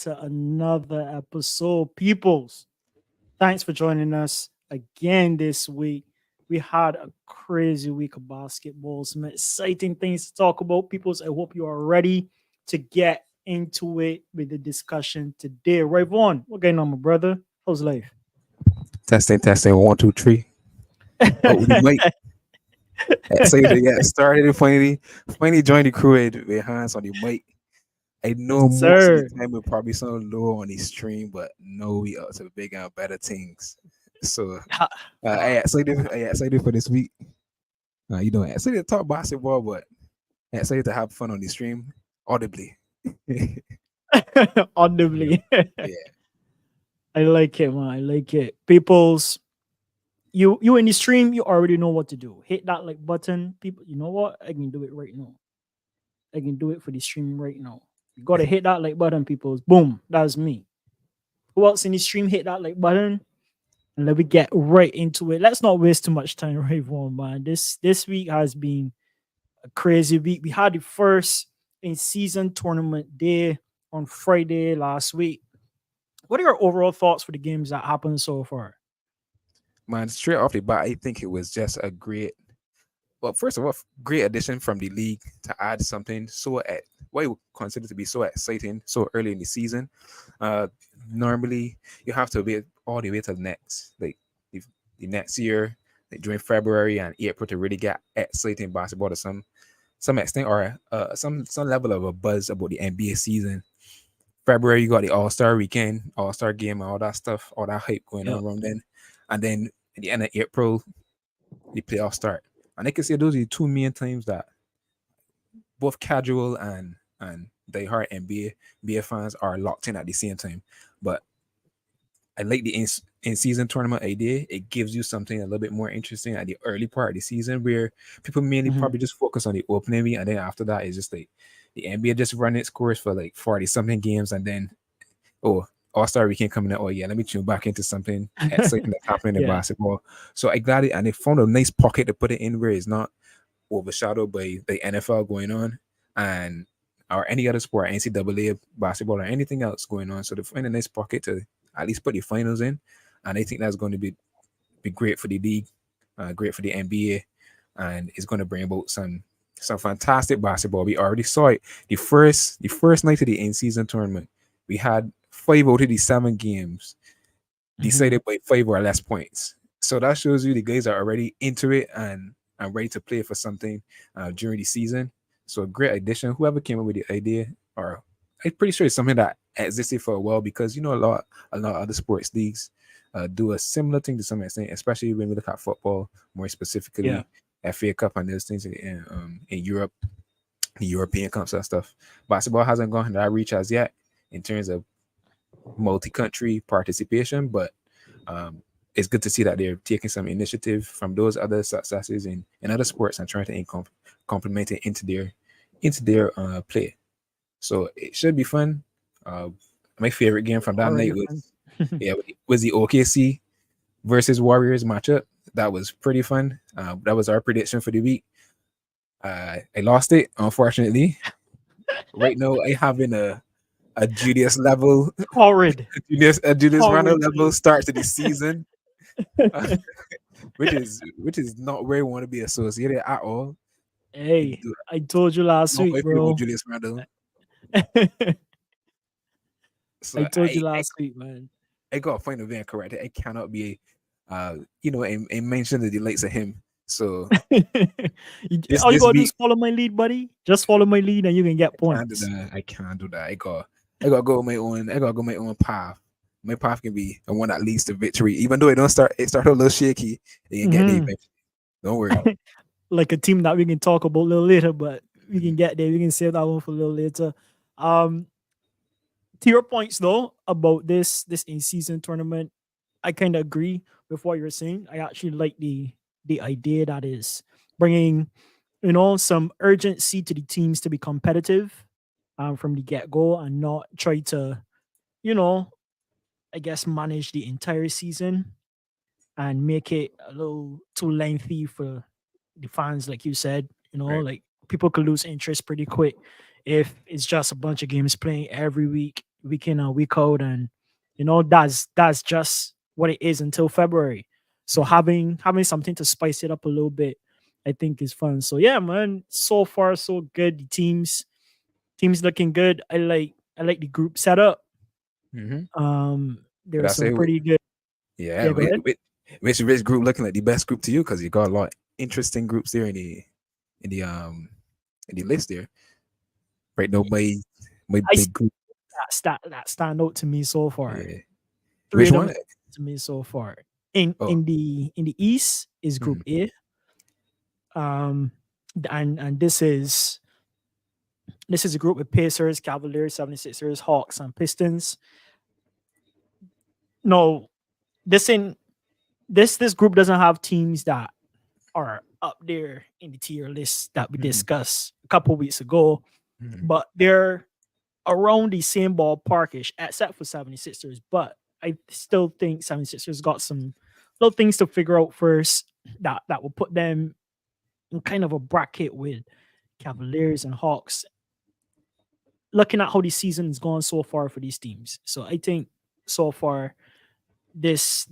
to another episode. Peoples, thanks for joining us again this week. We had a crazy week of basketball, some exciting things to talk about. Peoples, I hope you are ready to get into it with the discussion today. Right, Vaughn, what's going on, my brother? How's life? Testing. 1, 2, 3. Oh, we might. So you get started. Finally joined the crew with hands on the mic. I know Yes, most of the sir. time we probably sound low on the stream, but no, we up to bigger and better things. So I excited for this week. You know, excited to talk basketball, but excited to have fun on the stream audibly. Audibly. Yeah. I like it, man. I like it. People's you in the stream, you already know what to do. Hit that like button. People, you know what? I can do it right now. I can do it for the stream right now. You gotta hit that like button, people. Boom. That's me. Who else in the stream hit that like button? And let me get right into it. Let's not waste too much time, right, Vaughn, man. This week has been a crazy week. We had the first in season tournament day on Friday last week. What are your overall thoughts for the games that happened so far? Man, straight off the bat, I think it was just a first of all, great addition from the league to add something what you would consider to be so exciting so early in the season. Normally, you have to wait all the way till the next year, like during February and April, to really get exciting basketball to some extent, or some level of a buzz about the NBA season. February, you got the All-Star weekend, All-Star game, and all that stuff, all that hype going on around then. And then at the end of April, the playoffs start. And I can say those are the two main times that both casual and diehard NBA fans are locked in at the same time. But I like the in-season tournament idea. It gives you something a little bit more interesting at the early part of the season where people mainly Mhm. probably just focus on the opening week, and then after that, it's just like the NBA just run its course for like 40 something games, and then oh, All-Star weekend coming up. Oh yeah, let me tune back into something exciting that's happening in Yeah. basketball. So I got it, and they found a nice pocket to put it in where it's not overshadowed by the NFL going on and or any other sport, NCAA basketball or anything else going on. So they find a nice pocket to at least put the finals in, and I think that's going to be great for the league, great for the NBA, and it's going to bring about some fantastic basketball. We already saw it the first night of the in season tournament. We had 5 out of the 7 games Mhm. decided by 5 or less points. So that shows you the guys are already into it and ready to play for something during the season. So a great addition. Whoever came up with the idea, or I'm pretty sure it's something that existed for a while because a lot of other sports leagues do a similar thing to some extent, especially when we look at football more Yeah. specifically, FA Cup and those things in Europe, the European Cups and stuff. Basketball hasn't gone that reach as yet in terms of multi-country participation, but um, it's good to see that they're taking some initiative from those other successes in other sports and trying to complement it into their play. So it should be fun. Uh, my favorite game from that Already night fun. was the OKC versus Warriors matchup. That was pretty fun. That was our prediction for the week. I lost it, unfortunately. Right now, I having a Julius level, Horrid. a Julius Randle Horrid. level start to the season, uh, which is not where you want to be associated at all. I Hey, do I told you last not how week, I feel about bro. Julius Randle. I So told you last week, man. I got a point of being correct. I cannot be, and mention the delights of him. So this All you this gotta do is week follow my lead, buddy. Just follow my lead, and you can get I can't do points. that. I can't do that. I gotta go my own. I gotta go my own path. My path can be the one that leads to victory. Even though it start a little shaky, it can get there Mhm. eventually. Don't worry. Like a team that we can talk about a little later, but we Mhm. can get there. We can save that one for a little later. Um, to your points though about this in season tournament, I kind of agree with what you're saying. I actually like the idea that is bringing some urgency to the teams to be competitive from the get go and not try to you know I guess manage the entire season and make it a little too lengthy for the fans, like you said. Right. Like people could lose interest pretty quick if it's just a bunch of games playing every week, week in and week out, and that's just what it is until February. So Mhm. having something to spice it up a little bit, I think is fun. So yeah, man, so far so good. The teams looking good. I like the group setup. Mhm. But I There's some say, pretty good. yeah, Yeah, go ahead. which group looking like the best group to you because you got a lot of interesting groups there in the in the list there. Right now, my I big group. that stand out to me so far. Yeah. Three Which of them one? stand out to me so far. In Oh, in the in the East is mhm. Group A. Um, and this is a group with Pacers, Cavaliers, 76ers, Hawks, and Pistons. No, this group doesn't have teams that are up there in the tier list that we Mhm. discussed a couple weeks ago, Mhm. but they're around the same ballparkish, except for 76ers. But I still think 76ers got some little things to figure out first that will put them in kind of a bracket with Cavaliers and Hawks, looking at how the season has gone so far for these teams. So I think so far this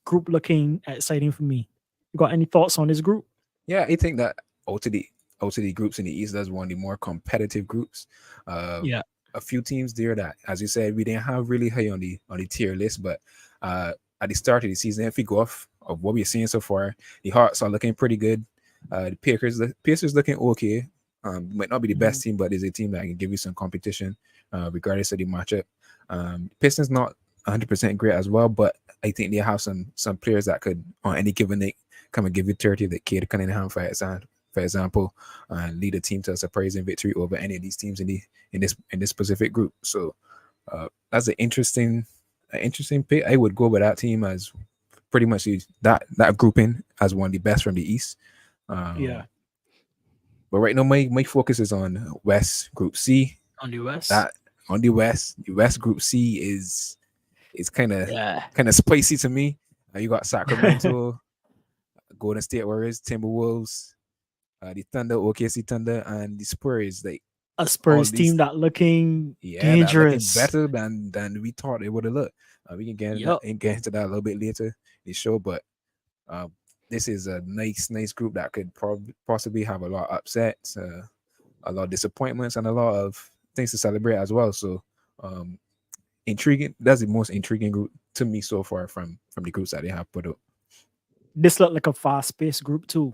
group looking exciting for me. You got any thoughts on this group? Yeah, I think that OTD groups in the East is one of the more competitive groups. Uh, Yeah. a few teams there that, as you said, we didn't have really high on the tier list, but at the start of the season, if we go off of what we're seeing so far, the Hawks are looking pretty good. The Pacers looking okay. Might not be the Mhm. best team, but is a team that can give you some competition, regardless of the matchup. Pistons not 100% great as well, but I think they have some players that could on any given night come and give you 30 that Cade Cunningham for example. for example, and lead a team to a surprising victory over any of these teams in this specific group. So that's an interesting pick. I would go with that team as pretty much that grouping as one of the best from the East. Yeah, But right now, my focus is on West Group C. on the West. That on the West Group C is kind of Yeah. spicy to me. You got Sacramento, Golden State Warriors, Timberwolves, the Thunder, OKC Thunder, and the Spurs. Like A all Spurs these, team that looking that looking dangerous. better than we thought it would have looked. We can get Yup. into that a little bit later in the show, but this is a nice group that could possibly have a lot of upsets, a lot of disappointments, and a lot of things to celebrate as well. So intriguing. That's the most intriguing group to me so far from the groups that they have put up. This looked like a fast-paced group too,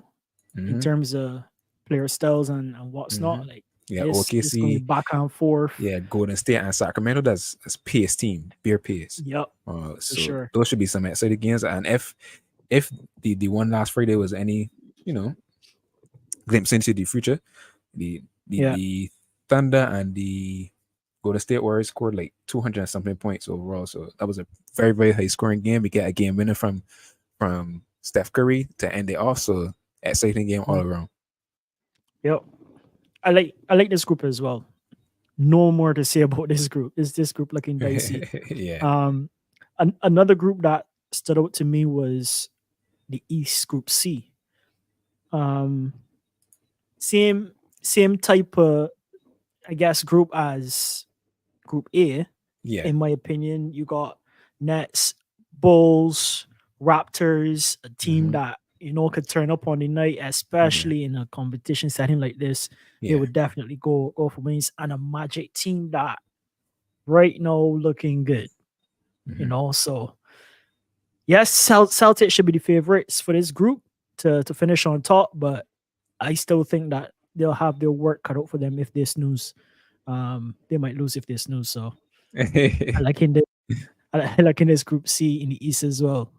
in Mhm. terms of player styles and what's not. Mhm. Like Yeah, it's going OKC. back and forth. Yeah, Golden State and Sacramento. That's pace team, beer pace. Yep, So sure. those should be some exciting games. And if the one last Friday was any glimpse into the future, the Yeah. the Thunder and the Golden State Warriors scored like 200 and something points overall. So that was a very, very high scoring game. We get a game winner from Steph Curry to end it off. So exciting game all around. Yep. I like this group as well. No more to say about this group. Is this group looking dicey? Yeah. Another group that stood out to me was the East Group C. Same type of, I guess, group as Group A. Yeah. In my opinion, you got Nets, Bulls, Raptors, a team Mhm. that could turn up on the night, especially in a competition setting like this. They Yeah. would definitely go for wins, and a Magic team that right now looking good. Mhm. So yes, Celtics should be the favorites for this group to finish on top, but I still think that they'll have their work cut out for them if they snooze. They might lose if they snooze. So I like in this group C in the East as well.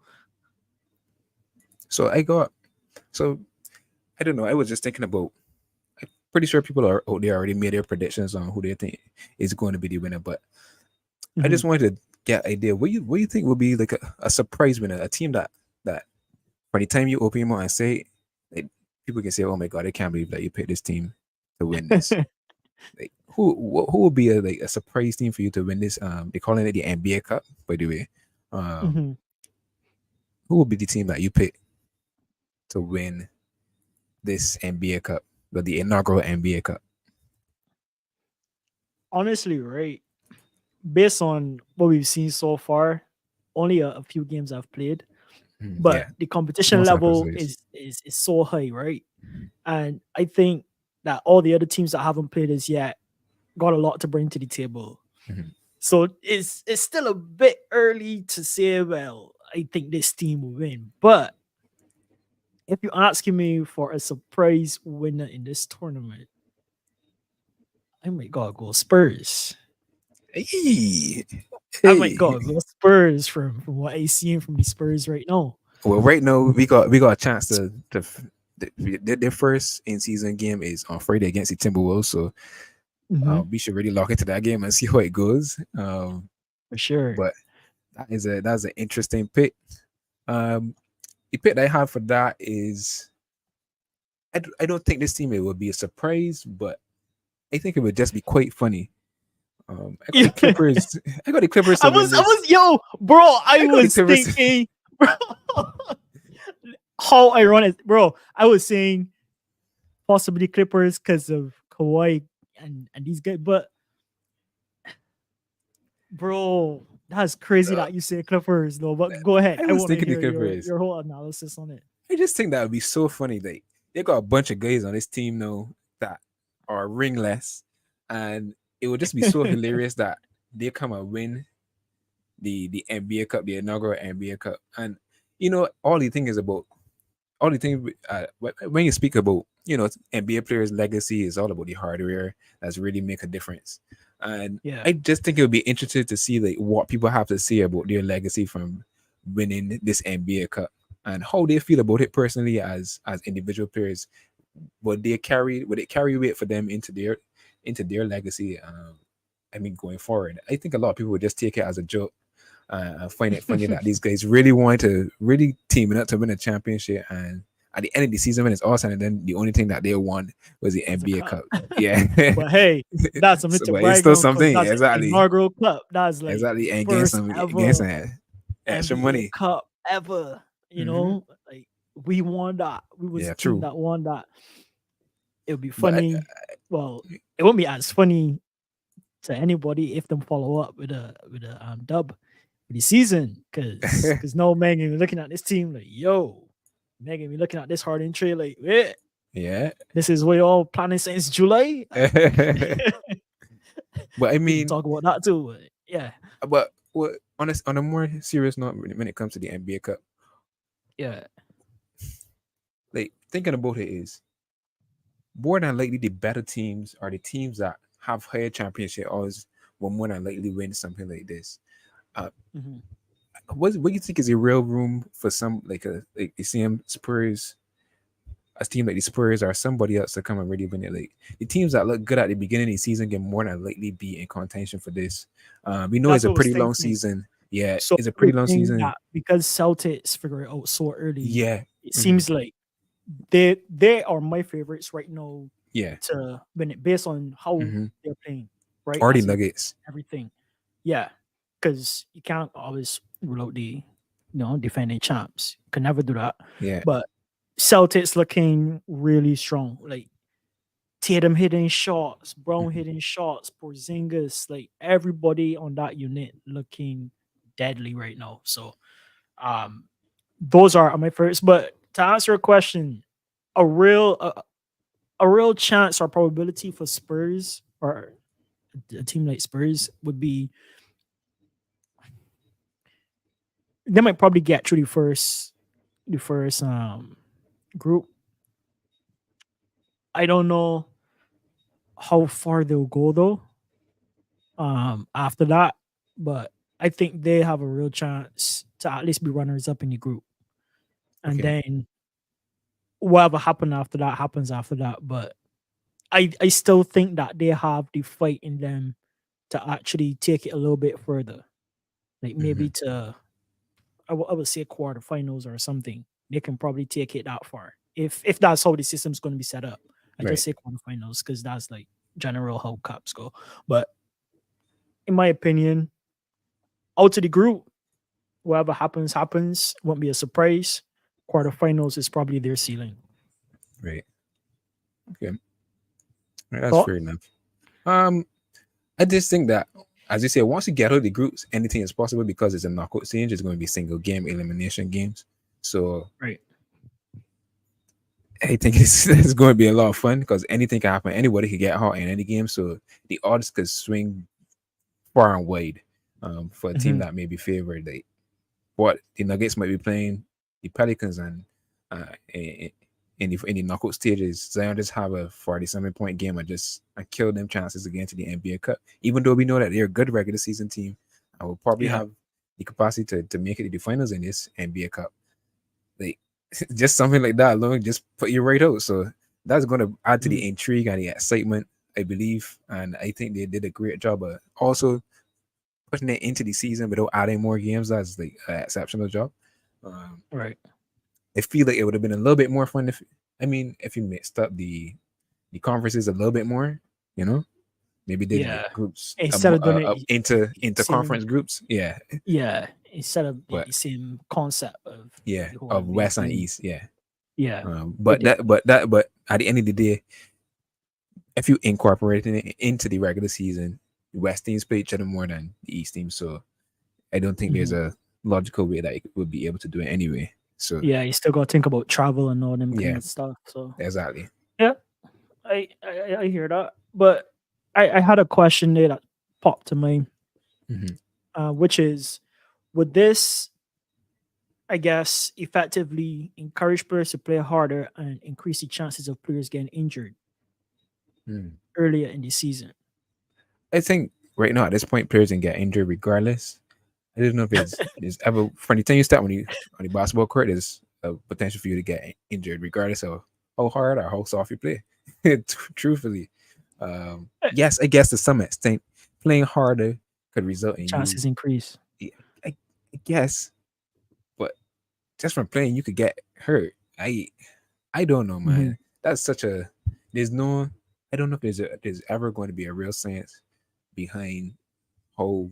So I don't know. I was just thinking about. I'm pretty sure people are out there already made their predictions on who they think is going to be the winner, but I just wanted to get an idea. What you think would be like a surprise winner, a team that by the time you open your mouth and say, like, people can say, "Oh my god, I can't believe that you picked this team to win this." Like, who would be a surprise team for you to win this? They're calling it the NBA Cup, by the way. Who would be the team that you pick to win this NBA Cup, the inaugural NBA Cup? Honestly, right, based on what we've seen so far, only a few games I've played, but Yeah. the competition No level sacrifice. is so high, right? And I think that all the other teams that haven't played as yet got a lot to bring to the table. Mhm. So it's still a bit early to say, well, I think this team will win. But if you're asking me for a surprise winner in this tournament, I might gotta go Spurs. Hey. I might gotta go Spurs from what I see from the Spurs right now. Well, right now we got a chance to their first in season game is on Friday against the Timberwolves, so we should really lock into that game and see how it goes. For sure. But that's an interesting pick. The pick that I have for that is I don't think this team it would be a surprise, but I think it would just be quite funny. I got the Clippers. I got the Clippers. I was bro. I was thinking, bro, how ironic, bro. I was saying possibly Clippers because of Kawhi and these guys, but bro, that's crazy that you say Clippers though. But go ahead. I was want to thinking the hear Clippers. your whole analysis on it. I just think that would be so funny. Like they got a bunch of guys on this team now that are ringless, and it would just be so hilarious that they come and win the NBA Cup, the inaugural NBA Cup. And all the thing is about when you speak about NBA players' legacy is all about the hardware that's really make a difference. And I just think it would be interesting to see like what people have to say about their legacy from winning this NBA Cup and how they feel about it personally as individual players. would it carry weight for them into their legacy? I mean, going forward, I think a lot of people would just take it as a joke. I find it funny that these guys really want to really teaming up to win a championship, and at the end of the season when it's all said and done, the only thing that they won was the It's a NBA cup. Cup. Yeah, But hey, that's something so, to but it's brag still on because something. that's the Exactly, inaugural cup. That's like the and first against ever some extra NBA money. cup ever. You Hmm. know, like we won that. We was Yeah, the team true. that won that. It would be But funny. Well, it won't be as funny to anybody if them follow up with a dub for the season. Cause no man gonna be looking at this team like, yo, man gonna be looking at this Harden trade like, yeah. this is what y'all planning since July. Like, But I we can mean, talk about that too. But yeah, but what on a more serious note, when it comes to the NBA Cup, yeah. like thinking about it is more than likely the better teams are the teams that have higher championship odds will more than likely win something like this. Uh, Mhm. what do you think is a real room for some like the same Spurs, a team like the Spurs or somebody else to come and really win it? Like the teams that look good at the beginning of the season can more than likely be in contention for this. We know it's That's a what I was pretty long thinking. season. Yeah, So it's a you pretty long think season. that because Celtics figure it out so early, Yeah. it Mhm. seems like they are my favorites right now Yeah. to win it based on how Hmm. they're playing, right? Or the As in Nuggets. everything. Yeah. Because you can't always rule out the defending champs. Can never do that. Yeah. But Celtics looking really strong. Like Tatum hitting shots, Brown Mhm. hitting shots, Porzingis, like everybody on that unit looking deadly right now. So um those are my first. But to answer your question, a real a real chance or probability for Spurs or a team like Spurs would be they might probably get through the first group. I don't know how far they'll go though. After that, but I think they have a real chance to at least be runners up in the group. And Okay. then whatever happen after that happens after that. But I still think that they have the fight in them to actually take it a little bit further. Like Hmm. maybe to I would say quarterfinals or something. They can probably take it that far. If that's how the system's gonna be set up. I just Right. say quarterfinals because that's like general how cups go. But in my opinion, out of the group, whatever happens, happens. Won't be a surprise. Quarterfinals is probably their ceiling. Right. Okay. Right, that's Thought? fair enough. Um, I just think that, as you say, once you get out of the groups, anything is possible because it's a knockout stage. It's going to be single game elimination games. So Right. I think it's going to be a lot of fun because anything can happen. Anybody can get hot in any game. So the odds could swing far and wide for a team Mhm. that may be favored. Like what the Nuggets might be playing, the Pelicans, and in the knockout stages, Zion just have a 47-point game and kill them chances again to the NBA Cup. Even though we know that they're a good regular season team, I will probably Yeah. have the capacity to make it to the finals in this NBA Cup. Like just something like that alone, just put you right out. So that's going to add to Mhm. the intrigue and the excitement, I believe. And I think they did a great job. But also putting it into the season without adding more games, that's like an exceptional job. Um, Right. I feel like it would have been a little bit more fun if you mixed up the conferences a little bit more, you know, maybe did like Yeah. groups Instead of doing into same conference groups, yeah, yeah, instead of but the same concept of yeah, the whole of NBA West and thing. East, yeah. Yeah. They But did. at the end of the day, if you incorporate it into the regular season, the West teams play each other more than the East teams, so I don't think there's Mhm. a logical way that it would be able to do it anyway. So Yeah, you still gotta think about travel and all them kind yeah, of stuff. So exactly. yeah, I hear that. But I had a question there that popped to mind, Hmm. which is would this I guess, effectively encourage players to play harder and increase the chances of players getting injured earlier in the season. I think right now at this point, players can get injured regardless. I don't know if it's ever from the time you start on the basketball court, there's a potential for you to get injured regardless of how hard or how soft you play. Truthfully, yes, I guess to some extent, playing harder could result in you. Chances increase. I, I guess, but just from playing, you could get hurt. I don't know, Mhm. man. That's such a there's no. I don't know if there's ever going to be a real science behind how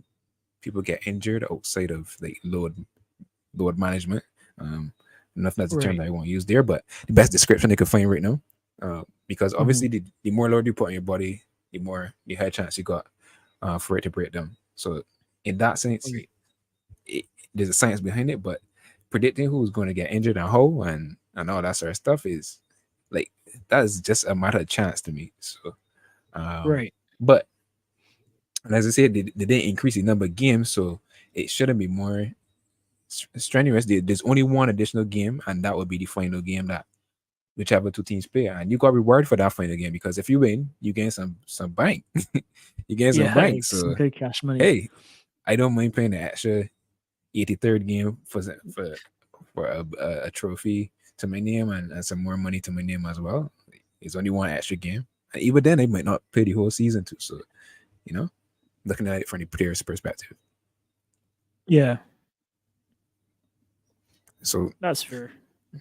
people get injured outside of like load management. Um, Nothing that's a term Right. that I won't use there, but the best description they could find right now. Because obviously, Mhm. the more load you put on your body, the higher chance you got for it to break down. So, in that sense, Right. it, there's a science behind it, but predicting who's going to get injured and how and all that sort of stuff is like that is just a matter of chance to me. So, Right. but and as I said, they didn't increase the number of games, so it shouldn't be more strenuous. There's only one additional game, and that would be the final game that whichever two teams play, and you got reward for that final game because if you win, you gain some bank. You gain some Yeah, bank. some So good cash money. hey, I don't mind playing the extra 83rd game for a trophy to my name and some more money to my name as well. It's only one extra game, and even then, they might not play the whole season too. So you know, looking at it from the player's perspective. Yeah, So that's fair.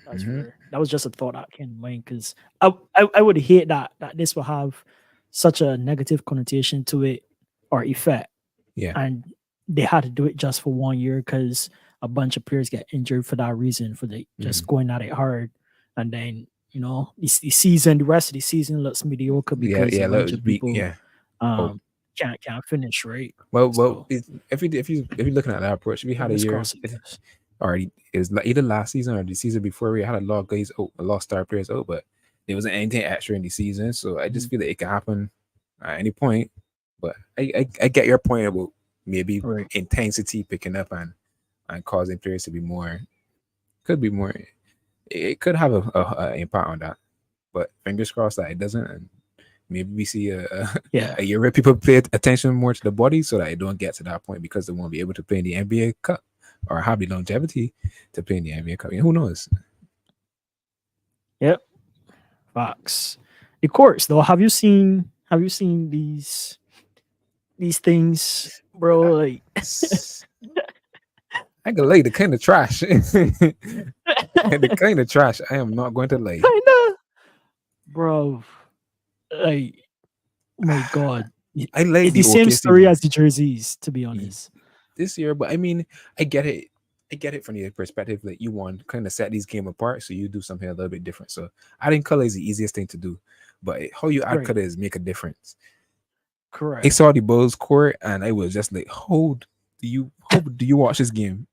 That's mhm, fair. That was just a thought that came to mind because I would hate that this will have such a negative connotation to it or effect, yeah, and they had to do it just for 1 year because a bunch of players get injured for that reason, for the just mhm. going at it hard, and then the rest of the season looks mediocre Yeah, because a yeah, bunch of people yeah. Oh, um can't finish right. well, So if you're looking at that approach, we had a fingers year, crossed, I guess. or it was either last season or the season before we had a lot of guys out, a lot of star players out, but there wasn't anything extra in the season. So I Mhm. just feel that it can happen at any point. But I get your point about maybe Right. intensity picking up and causing players to be more could be more. It could have a impact on that. But fingers crossed that it doesn't, and maybe we see Yeah. a year where people pay attention more to the body so that it don't get to that point because they won't be able to play in the NBA Cup or have the longevity to play in the NBA Cup. Who knows? Yep. Fox. The courts though, have you seen these things, bro? Like I can lay the kind of trash. The kind of trash. I am not going to lay. kinda, bro. Like, my God. I like It's the the same OKC story one as the jerseys, to be honest. this year, but I mean, I get it. I get it from the perspective that you want kind of set these game apart, so you do something a little bit different. So adding color is the easiest thing to do, but how you add Right. color is make a difference. I Correct. saw the Bulls court and I was just like, how do you watch this game?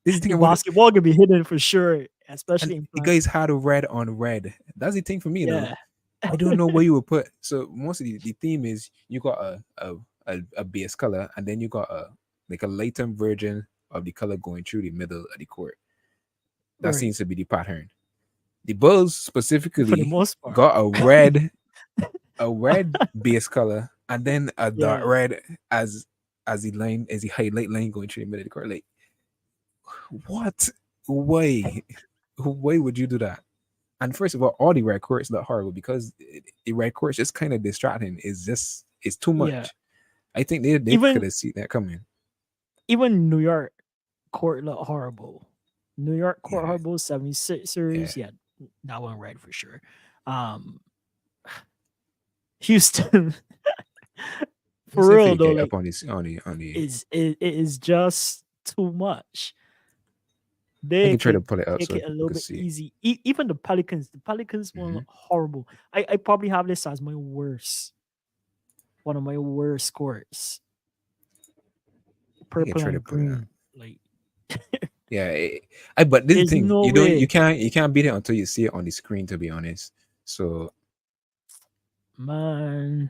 This is the The thing about it. basketball could be hidden for sure, And especially in the prime. guys had a red on red. That's the thing for me, Yeah. I don't know where you would put. So most of the theme is you got a base color and then you got a like a latent version of the color going through the middle of the court. That Right. seems to be the pattern. The Bulls For the specifically most part. got a red base color and then a dark Yeah. red as the highlight line going through the middle of the court. Like what? Why? Why would you do that? And first of all the red courts look horrible because the red courts just kind of distracting. It's too Yeah. much. I think they could Even have seen that coming. even New York court look horrible. New York court Yeah, horrible, yeah. 76ers. Yeah, that one red for sure. Um Houston, You for said real fake though, get like up on the. it is just too much. I They can try to could pull it up take so it a you little can bit see. easy. Even the Pelicans one Hmm. look horrible. I probably have this as one of my worst scores. I can Purple try to and pull it up. green. Like, Yeah, but this is the there's thing. no You don't. You way, can't. You can't beat it until you see it on the screen. To be honest. So man.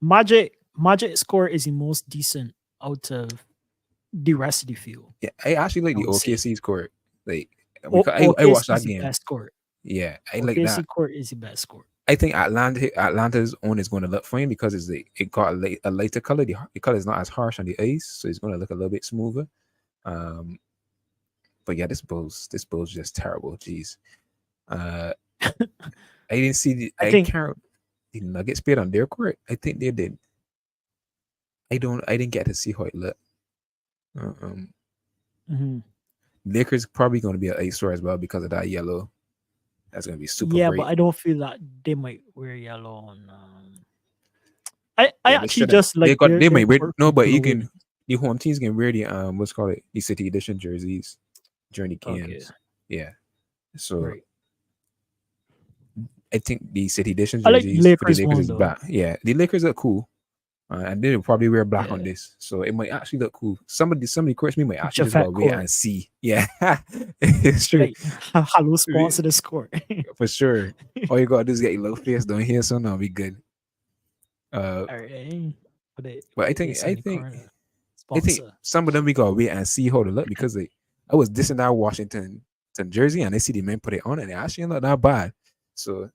Magic score is the most decent out of the rest of the field, yeah, I actually like I the would say. OKC score. Like because I OKC watched is that the game. best score. Yeah, I like OKC that. court is the best score. I think Atlanta's own is going to look fine because it got a lighter color. The color is not as harsh on the ice, so it's going to look a little bit smoother. Um, but yeah, this Bulls just terrible. Jeez. Uh, I didn't see the. I I think can't. The Nuggets played on their court. I think they did. I don't. I didn't get to see how it looked. Um, mhm. Lakers probably going to be an eyesore as well because of that yellow. That's going to be super Yeah, but bright. I don't feel that they might wear yellow on. I Yeah, they actually should have. just like They their might wear court no, but you fluid. can. The home teams can wear the what's called it, the city edition jerseys during the Okay, games. Yeah. So right. I think the city edition I like the jerseys for the Lakers Lakers one is though. black. Yeah, the Lakers look cool, and they'll probably wear black on Yeah, this, so it might actually look cool. Some of the courts we might actually just Jafet gotta wait court. and see. Yeah, it's true. Like hello sponsor this court. For sure. All you gotta do is get your little face down here, so now we good. Uh, All right. but Put it this in the corner. I think Sponsor. some of them we gotta wait and see how they look because I was dissing that Washington to Jersey and I see the men put it on and it actually not that bad. So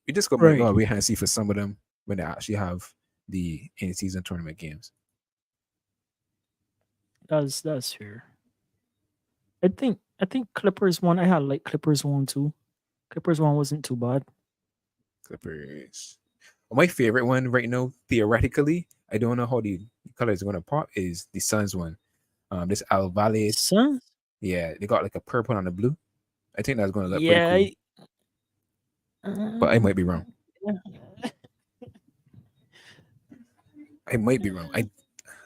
we just Right. gotta wait and see for some of them when they actually have the in season tournament games. That's fair. I think Clippers one. I had like Clippers one too. Clippers one wasn't too bad. Clippers. My favorite one right now, theoretically, I don't know how the colors are gonna pop, is the Suns one. This Al Valle, Son? yeah, they got like a purple and a blue. I think that's gonna look pretty Yeah. cool, but I might be Uh, wrong. I might be wrong.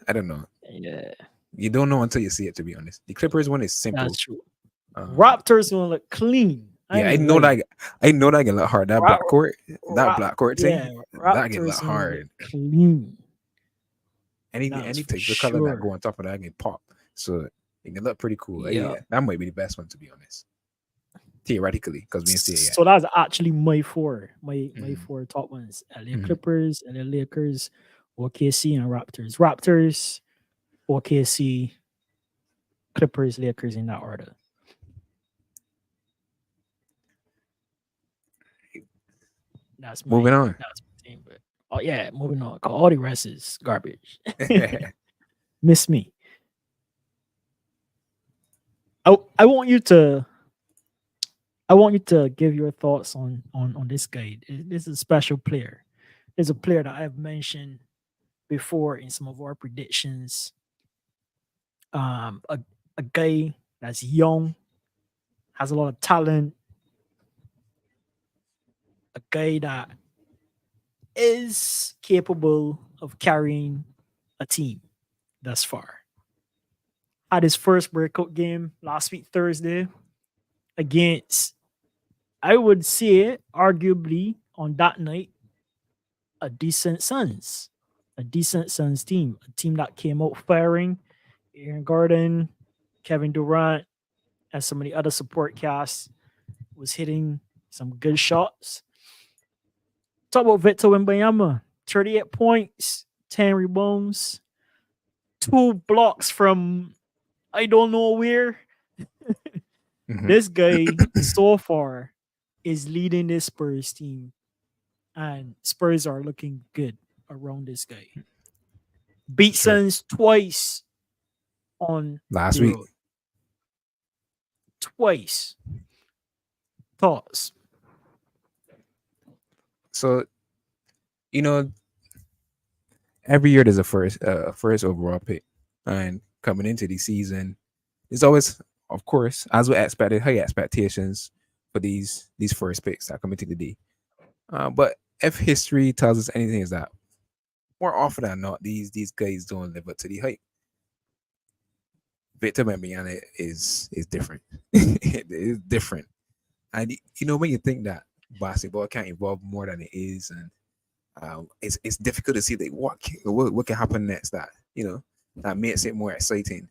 I don't know. yeah, You don't know until you see it. To be honest, the Clippers one is that's simple. true. Um, Raptors one look clean. I yeah, ain't gonna lie. I know that can look hard. Ra- That Ra- black court yeah, thing, that can look Raptors one look hard. clean. That's Any for type of color that go sure. on top of that can pop. So it can look pretty cool. Yeah. Yeah, that might be the best one to be honest, theoretically, because we didn't see it yet. So that's actually my four. My Mhm. four top ones: LA Mhm. Clippers, LA Lakers, OKC, and Raptors. Raptors, OKC, Clippers, Lakers in that order. That's Moving my on. that's my team. But oh yeah, moving on. 'Cause all the rest is garbage. Miss me. I want you to give your thoughts on this guy. This is a special player. There's a player that I've mentioned before in some of our predictions. A guy that's young, has a lot of talent, a guy that is capable of carrying a team thus far. Had his first breakout game last week Thursday against, I would say, arguably on that night, a decent Suns team, a team that came out firing. Aaron Gordon, Kevin Durant, and some of the other support cast was hitting some good shots. Talk about Victor Webenyama, 38 points, 10 rebounds, 2 blocks from I don't know where. Mhm. This guy so far is leading this Spurs team, and Spurs are looking good around this guy. Beat Sure. Suns twice on Last the week, road. Twice. Thoughts? so you know, every year there's a first overall pick, and coming into the season, there's always, of course, as we expected, high expectations for these first picks that come into the day. But if history tells us anything, is that more often than not, these guys don't live up to the hype. Victor Wembanyama is different. It is different, and when you think that basketball can't evolve more than it is, and it's difficult to see like what can happen next. That that makes it more exciting.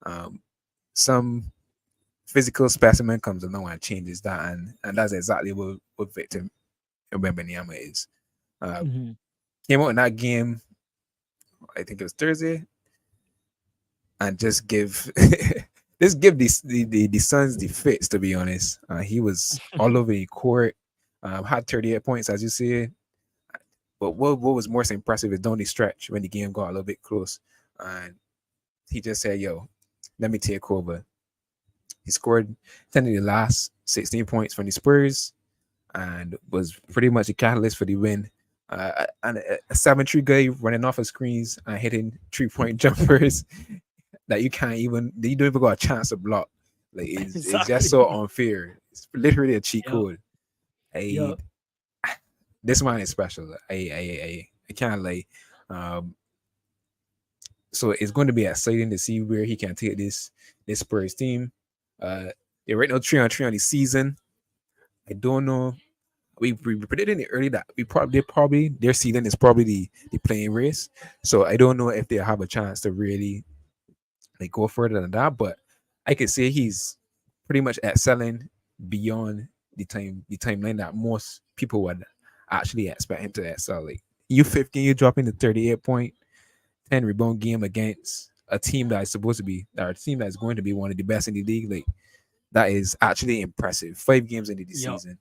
Um, some physical specimen comes along and changes that, and that's exactly what Victor Wembanyama is. Uh, Mm-hmm. Came out in that game, I think it was Thursday, and just give just give the Suns the fits. To be honest, he was all over the court. Had 38 points, as you see. But what was most impressive is down the stretch when the game got a little bit close, and he just said, "Yo, let me take over." He scored 10 of the last 16 points from the Spurs and was pretty much a catalyst for the win. And a 7-3 guy running off of screens and hitting 3-point jumpers that you don't even got a chance to block. Like it's just so Exactly. unfair. It's literally a cheat Yup. code. Yup. This man is special. I can't lie. Um, so it's going to be exciting to see where he can take this Spurs team. They're right now 3-3 on the season. I don't know. We predicted in the early that their season is probably the playing race. So I don't know if they have a chance to really like go further than that. But I could say he's pretty much excelling beyond the timeline that most people would actually expect him to excel. Like U15, you dropping the 38 point, 10 rebound game against a team that is supposed to be a team that's going to be one of the best in the league. Like that is actually impressive. 5 games into the Yup. season.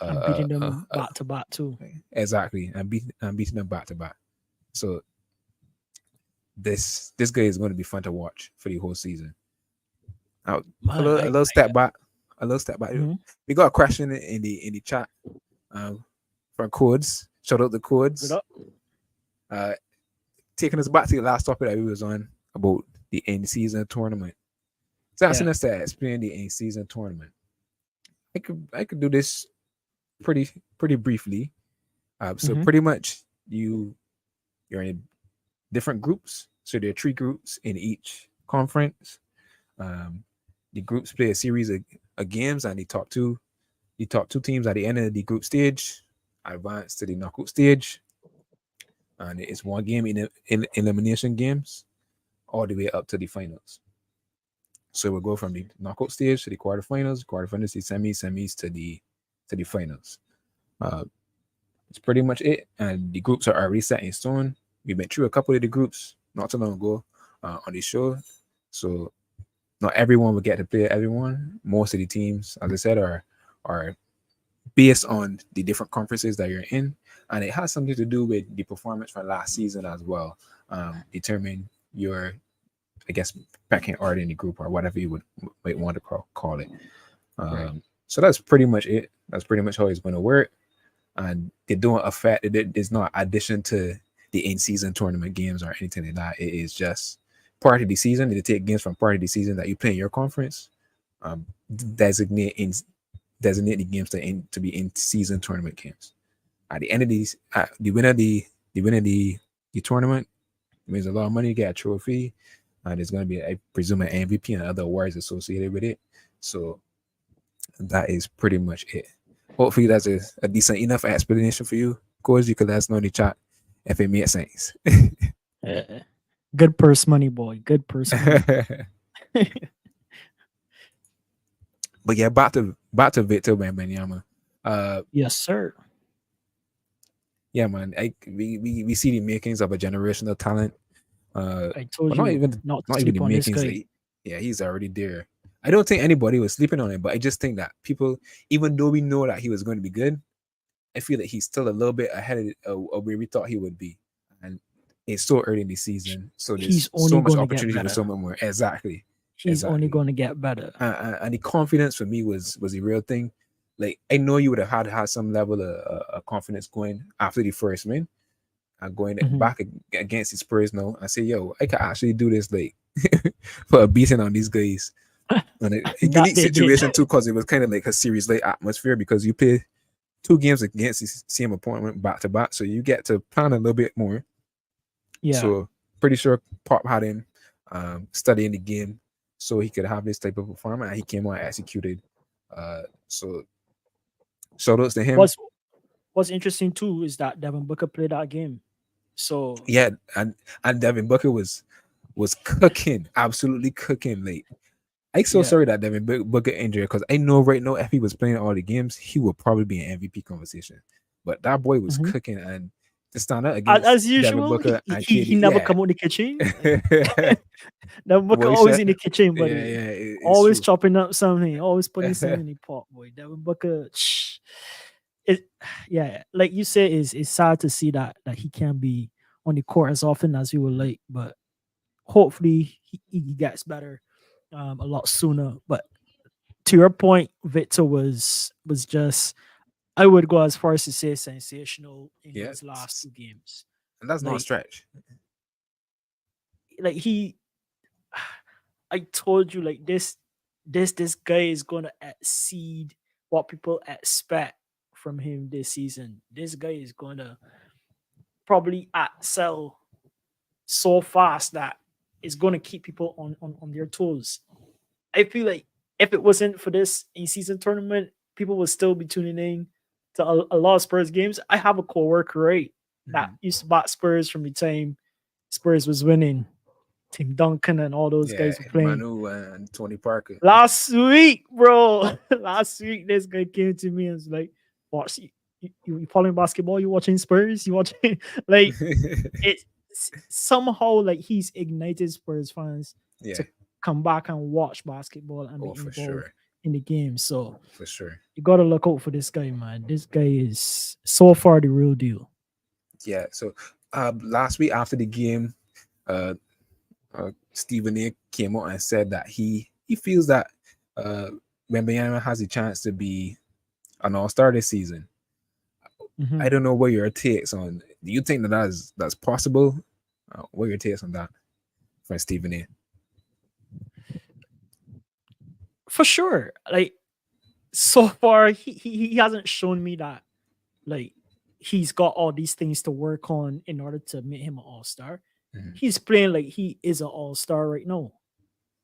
I'm beating them back to back too. Exactly. I'm beating them back to back. So this guy is going to be fun to watch for the whole season. Now, a little step back. Mhm. We got a question in the chat from Codes. Shout out the Good Codes. up. Taking us back to the last topic that we was on about the end season tournament. It's asking us to explain the end season tournament. I could do this pretty briefly. So Mhm. pretty much you're in different groups. So there are 3 groups in each conference. The groups play a series of games, and the top two teams at the end of the group stage advance to the knockout stage, and it's one game in elimination games all the way up to the finals. So we'll go from the knockout stage to the quarterfinals to semis to the finals. It's pretty much it, and the groups are already set in stone. We went through a couple of the groups not too long ago on the show, so not everyone will get to play everyone. Most of the teams, as I said, are based on the different conferences that you're in, and it has something to do with the performance from last season as well. Determine your, I guess, pecking order in the group or whatever you might want to call it. Right. So that's pretty much it. That's pretty much how it's going to work. And they don't affect it. There's no addition to the in-season tournament games or anything like that. It is just part of the season. They take games from part of the season that you play in your conference. Designate the games to be in-season tournament games. At the end of these, the winner of the tournament wins a lot of money, get a trophy, and there's going to be, I presume, an MVP and other awards associated with it. So that is pretty much it. Hopefully that's a decent enough explanation for you. Of course, you could let us know in the chat if it makes sense. Good purse money, boy. Good purse money. But yeah, back to Victor Webenyama. Yes, sir. Yeah, man. We see the makings of a generational talent. I told But you not even not to the sleep on this makings. guy. He's already there. I don't think anybody was sleeping on him, but I just think that people, even though we know that he was going to be good, I feel that he's still a little bit ahead of where we thought he would be. And it's so early in the season, so He's there's so only much going to get opportunity for better. so much more. Exactly. He's only going to get better. And the confidence for me was a real thing. Like I know you would have had to have some level of confidence going after the first win and going back against the Spurs now and say, yo, I can actually do this, like for a beating on these guys. And a unique situation too, because it was kind of like a series like atmosphere because you play 2 games against the same opponent back to back, so you get to plan a little bit more. Yeah. So pretty sure Pop had him studying the game so he could have this type of performance, and he came out and executed. So shout outs to him. What's interesting too is that Devin Booker played that game. So yeah, and Devin Booker was cooking, absolutely cooking. Like I'm so sorry that Devin Booker injured, because I know right now if he was playing all the games, he would probably be an MVP conversation. But that boy was cooking, and to stand out against as Devin usual, Booker and he KD, never come out the kitchen. Devin Booker always in the kitchen, buddy. Always chopping up something, always putting something in the pot, boy. Devin Booker, like you said, it's sad to see that he can't be on the court as often as he would like, but hopefully he gets better. a lot sooner. But to your point, Victor was just, I would go as far as to say, sensational in Yeah, those last two games. and that's no Like stretch. like he I told you, like, this guy is gonna exceed what people expect from him this season. This guy is gonna probably excel so fast that it's gonna keep people on their toes. I feel like if it wasn't for this in season tournament, people would still be tuning in to a lot of Spurs games. I have a coworker, right, that Mhm. used to back Spurs from the time Spurs was winning. Tim Duncan and all those Yeah, guys were playing. Manu and Tony Parker. Last week, bro. Last week, this guy came to me and was like, "Watch, you following basketball? You watching Spurs? You watching?" Like, it somehow, like, he's ignited Spurs fans Yeah, to come back and watch basketball and be oh for involved sure, in the game. So for sure. you gotta look out for this guy, man. This guy is so far the real deal. Yeah. So last week after the game, uh, Stephen A came out and said that he feels that uh, Wembyama has a chance to be an All-Star this season. I Mhm. don't know what your takes on. Do you think that that's possible? What are your takes on that from Stephen A? For sure. Like, so far, he hasn't shown me that, like, he's got all these things to work on in order to make him an all-star. Mhm. He's playing like he is an all-star right now.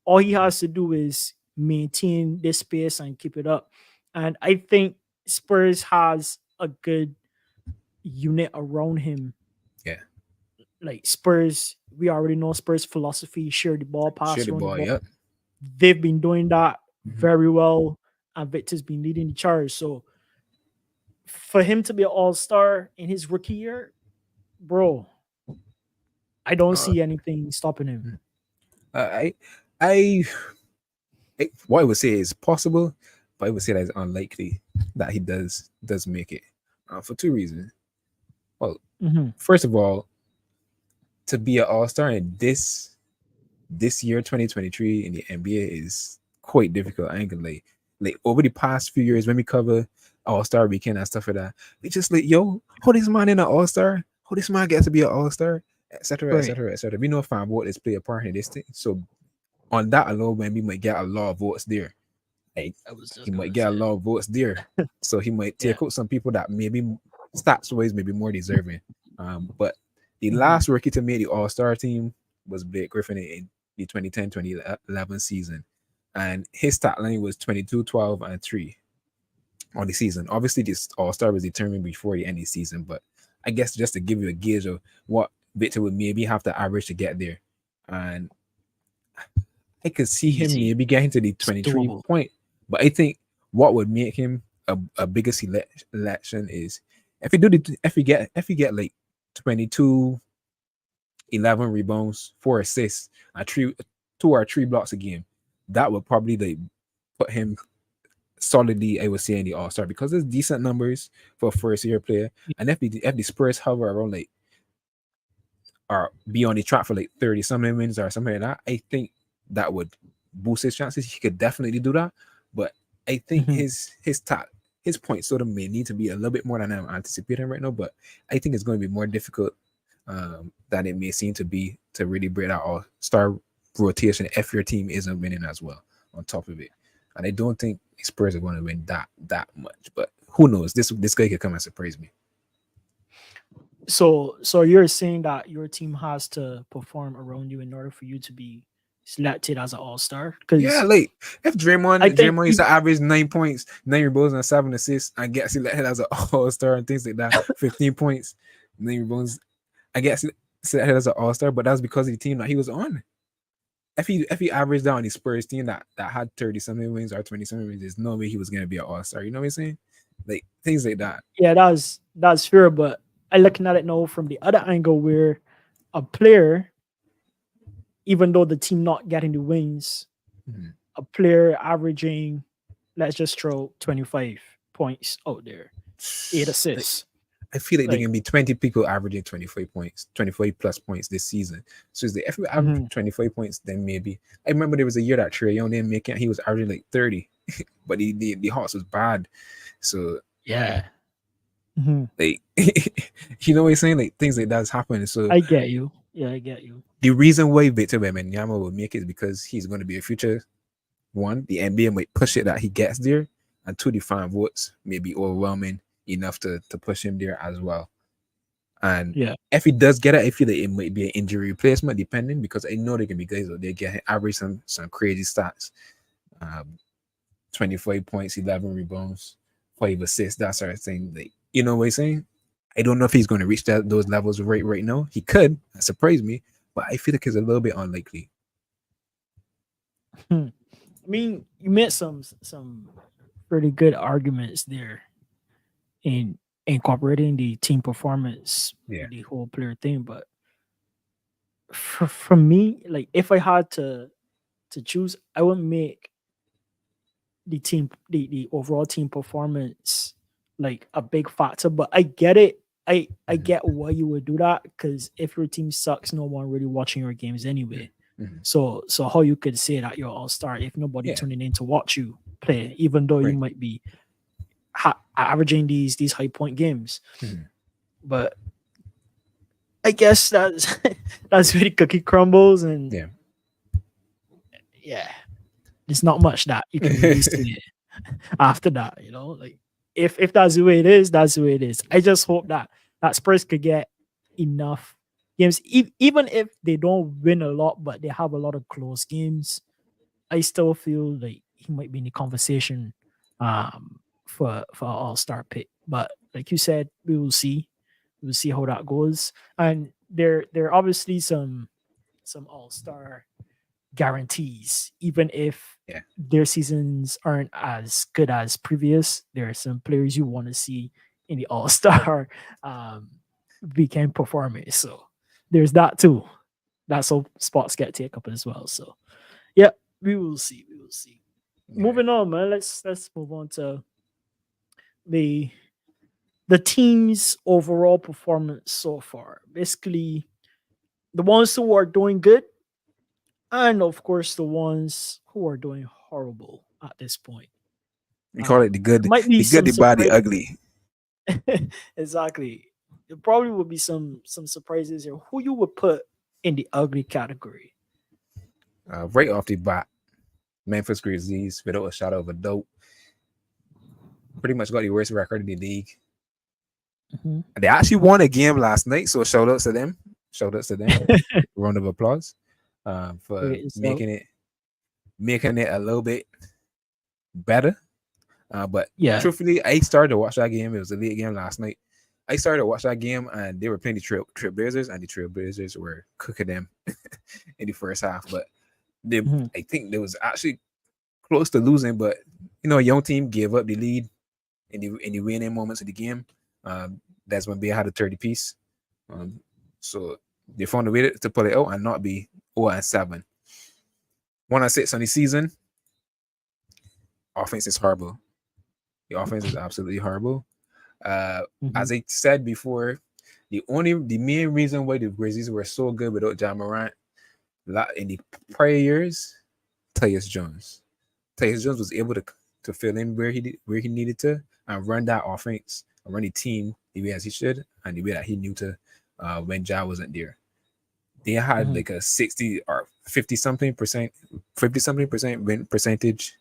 All he has to do is maintain this pace and keep it up. And I think Spurs has a good unit around him. Yeah, Like, Spurs, we already know Spurs philosophy: share the ball, share pass the around the ball. ball. Yep. They've been doing that Mhm. very well, and Victor's been leading the charge. So for him to be an all-star in his rookie year, bro, I don't Uh, see anything stopping him. I, I, what I would say is possible, but I would say that it's unlikely that he does make it for two reasons. Well, Mm-hmm. first of all, to be an All Star in this year 2023 in the NBA is quite difficult. I ain't gonna lie. Like over the past few years, when we cover All Star Weekend and stuff like that, we just like, yo, how this man in an All Star? How this man gets to be an All Star? Etc. Right. Etc. Etc. We know fan voters play a part in this thing, so on that alone, when we might get a lot of votes there. Like I was he just might gonna get a say, lot of votes there. So he might yeah. take out some people that maybe stats wise maybe more deserving. But the Mm-hmm. last rookie to make the All-Star team was Blake Griffin in the 2010-2011 season. And his stat line was 22, 12, and 3 on the season. Obviously, this All-Star was determined before the end of the season, but I guess just to give you a gauge of what Victor would maybe have to average to get there. And I could see him Easy. maybe getting to the It's 23 doable. point, but I think what would make him a bigger selection is if he get like 22, 11 rebounds, 4 assists, and 2 or 3 blocks a game, that would probably like put him solidly, I would say, in the All-Star because it's decent numbers for a first year player. And if the Spurs hover around like or be on the track for like 30 something wins or something like that, I think that would boost his chances. He could definitely do that. But I think Mm-hmm. his point sort of may need to be a little bit more than I'm anticipating right now. But I think it's going to be more difficult than it may seem to be to really break that all star rotation if your team isn't winning as well on top of it. And I don't think Spurs are going to win that much. But who knows? This guy could come and surprise me. So you're saying that your team has to perform around you in order for you to be selected as an all-star? Yeah, Because like if Draymond I think Draymond used to average 9 points, 9 rebounds, and 7 assists, and get selected as an all-star and things like that, 15 points, 9 rebounds, I get selected as an all-star, but that's because of the team that he was on. If he averaged down the Spurs team that had 30 something wins or 20 something wins, there's no way he was gonna be an all-star. You know what I'm saying? Like things like that. yeah, that's fair, but I looking at it now from the other angle where a player, even though the team not getting the wins, Mhm. a player averaging, let's just throw 25 points out there, 8 Like, assists. I feel like there Like, can be 20 people averaging 25 points, 25 plus points this season. So if we average mhm. 25 points, then maybe. I remember there was a year that Trae Young didn't make it. He was averaging like 30, but the Hawks was bad. So Yeah. Mhm. like, you know what I'm saying? Like things like that's happening. So I get you. Yeah, I get you. the reason why Victor Webenyama will make it is because he's going to be a future one. The NBA might push it that he gets there, and two, the fan votes may be overwhelming enough to push him there as well. And Yeah. if he does get it, I feel like it might be an injury replacement, depending, because I know they can be guys out there get average some crazy stats. 25 points, 11 rebounds, 5 assists, that sort of thing. Like, you know what I'm saying? I don't know if he's going to reach those levels right now. He could, that surprised me, but I feel like it's a little bit unlikely. Hmm. I mean, you made some pretty good arguments there in incorporating the team performance, Yeah. the whole player thing. But for me, like if I had to choose, I would make the overall team performance like a big factor. But I get it. I Mhm. get why you would do that, because if your team sucks, no one really watching your games anyway. Mhm. So how you could say that you're all star if nobody Yeah, tuning in to watch you play, even though you right. might be averaging these high point games. Mhm. But I guess that's that's where the cookie crumbles, and Yeah. yeah, there's not much that you can really say after that. Like if that's the way it is, that's the way it is. I just hope that Spurs could get enough games, even if they don't win a lot, but they have a lot of close games. I still feel like he might be in the conversation for All Star pick. But like you said, we will see. We'll see how that goes. And there are obviously some All Star guarantees, even if Yeah. their seasons aren't as good as previous. There are some players you want to see in the All Star um, weekend performance. So there's that too. That's how spots get taken up as well. So yeah, we will see. We will see. Yeah. Moving on, man. Let's move on to the the team's overall performance so far. Basically, the ones who are doing good, and of course the ones who are doing horrible at this point. We call it the good, Might be the good, some the bad, the surprise. ugly. Exactly. There probably would be some surprises here. Who you would put in the ugly category? Right off the bat, Memphis Grizzlies, without a shadow of a doubt, pretty much got the worst record in the league. Mhm. They actually won a game last night, so shout outs to them. Shout outs to them. Round of applause for Great result. making it a little bit better. But Yeah. truthfully, I started to watch that game. It was a late game last night. I started to watch that game, and they were playing the Trailblazers, and the Trailblazers were cooking them in the first half. But Mhm. I think they was actually close to losing, but a young team gave up the lead in the winning moments of the game. That's when they had a 30 piece. So they found a way to pull it out and not be 0-7. 1-6 on the season. Offense is horrible. The offense is absolutely horrible. Mhm. As I said before, the main reason why the Grizzlies were so good without Ja Morant in the prior years, Tyus Jones. Tyus Jones was able to fill in where he needed to and run that offense and run the team the way as he should and the way that he knew to when Ja wasn't there. They had Mhm. like a 60 or 50 something percent win percentage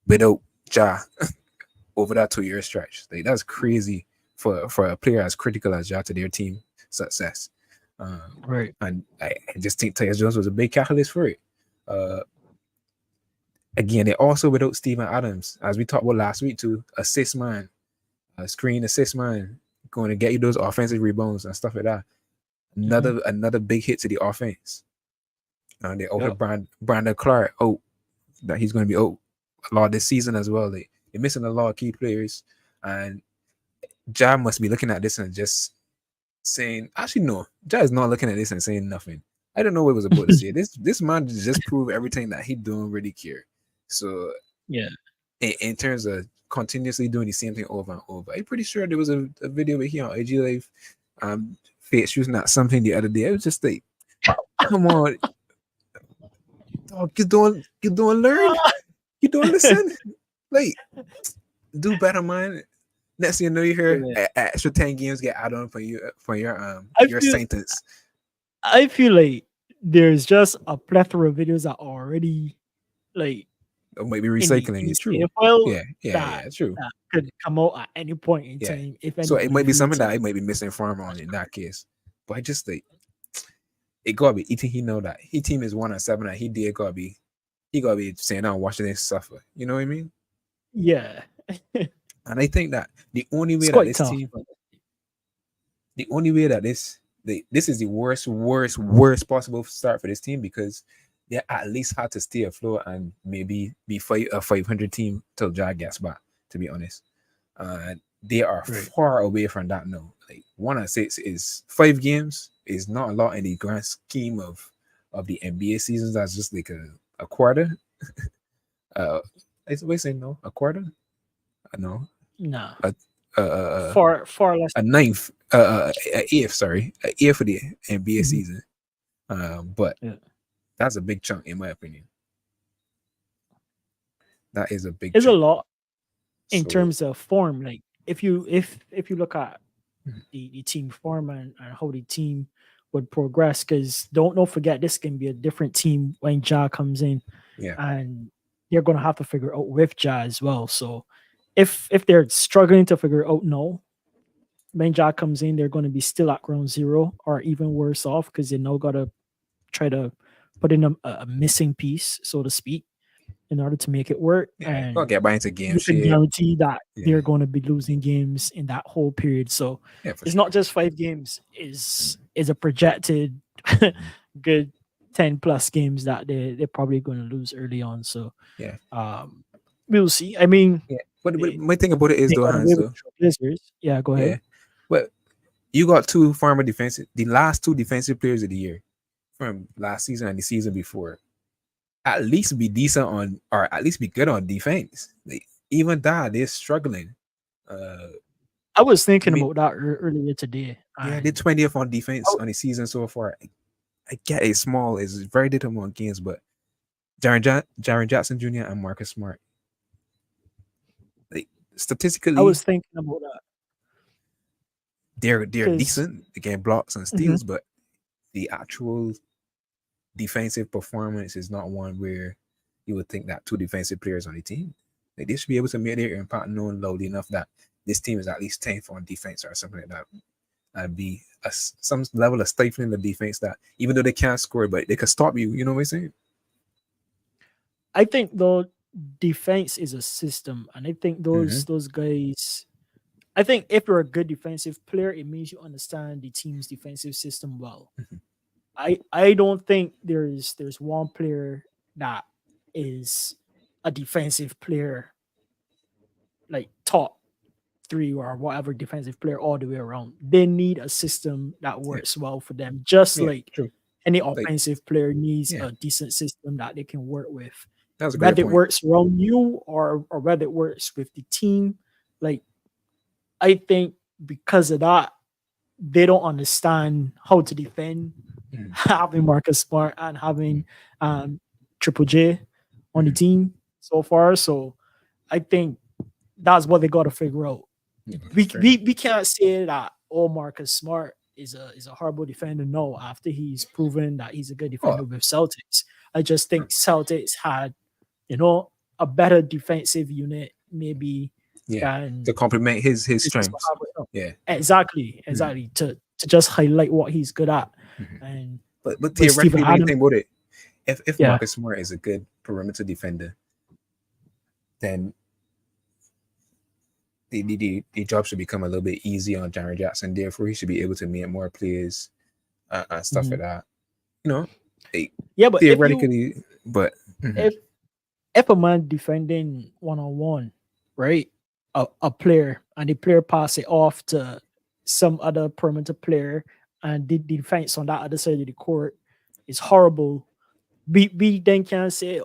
without Ja over that 2 year stretch. Like that's crazy for a player as critical as Ja to their team success. Right. And I just think Tyus Jones was a big catalyst for it. Uh, Again, they also without Steven Adams, as we talked about last week, too, assist man, screen assist man, going to get you those offensive rebounds and stuff like that. Mhm. Another big hit to the offense. They also Yep. Brandon Clark out, that he's going to be out a lot this season as well. They're missing a lot of key players, and Ja must be looking at this and just saying, actually no, Ja is not looking at this and saying nothing. I don't know what he was about to say. This man just proved everything that he don't really care. So Yeah. in terms of continuously doing the same thing over and over. I'm pretty sure there was a video with him on IG Live, face shooting at something the other day. I was just like, come on, dog, you don't learn, you don't listen. Like, do better, man. Next thing you know, you hear extra 10 games get added on for your sentence. I feel like there's just a plethora of videos that are already like Or maybe in the recycling. It's true. NFL Yeah, true. that could come out at any point in Yeah. time. If So it anybody might be feels something that like- I might be misinformed on in that case. But I just think it gotta be eating. He know that his team is 1-7, and he gotta be saying I'm watching this suffer. You know what I mean? yeah, And I think that the only way it's that quite this tough. team, the only way that this is the worst possible start for this team, because they at least had to stay afloat and maybe be a 500 team till Jag gets back. To be honest, they are Right. far away from that now. Like 1-6 is 5 games is not a lot in the grand scheme of the NBA seasons. That's just like a quarter. Is we saying no? A quarter? No. Nah, Uh, far less. a ninth, a eighth, sorry, a eighth for the NBA Mhm. season. But Yeah. that's a big chunk in my opinion. That is a big It's a chunk. lot in So, terms of form. Like if you look at Mhm. the team form and how the team would progress, because don't forget this can be a different team when Ja comes in, yeah, and they're gonna have to figure out with Ja as well. So if they're struggling to figure out no, when Ja comes in, they're gonna be still at ground zero or even worse off because they now gotta try to put in a missing piece, so to speak, in order to make it work. yeah. And I'll get back into game you can shape. guarantee that Yeah. they're going to be losing games in that whole period. So Yeah, for it's sure. not just 5 games; is a projected good 10+ games that they're probably going to lose early on. So Yeah. We'll see. I mean, Yeah. But they- my thing about it is they though, got Hans, away with though. Blazers. Yeah, go Yeah. ahead. Well, you got two former defensive, the last 2 defensive players of the year from last season and the season before. At least be decent on, or at least be good on defense. Like, even that they're struggling. I was thinking I mean, about that earlier today. Yeah, and they're 20th on defense Oh. on the season so far. I get it's small, it's very little amount of games, but Jaren Jackson Jr. and Marcus Smart, like statistically, I was thinking about that. they're 'Cause- decent. They get blocks and steals, but the actual defensive performance is not one where you would think that 2 defensive players on the team, like, they should be able to make their impact known loudly enough that this team is at least 10th on defense or something like that. And be some level of stifling the defense that even though they can't score, but they can stop you. You know what I'm saying? I think though defense is a system, and I think Mm-hmm. those guys. I think if you're a good defensive player, it means you understand the team's defensive system well. Mhm. I don't think there's one player that is a defensive player like top 3 or whatever defensive player all the way around. They need a system that works well for them, just Yeah, like true. any offensive player needs Yeah. a decent system that they can work with. That was a great Whether it point. works around you or whether it works with the team. Like, I think because of that, they don't understand how to defend Mhm. having Marcus Smart and having Triple J on the team so far. So I think that's what they got to figure out. We can't say that Marcus Smart is a horrible defender. No, after he's proven that he's a good defender with Celtics. I just think Celtics had, a better defensive unit maybe than to complement his strengths. Yeah, exactly. To just highlight what he's good at. Mhm. And but with theoretically, Steven when you Adams- think about it, if Yeah. Marcus Smart is a good perimeter defender, then the job should become a little bit easier on Jaren Jackson. Therefore, he should be able to make more plays and stuff Mhm. like that. You know, Yeah, but theoretically, but mhm. if a man defending 1-on-1, right, a player, and the player pass it off to some other perimeter player, and the defense on that other side of the court is horrible, we then can't say,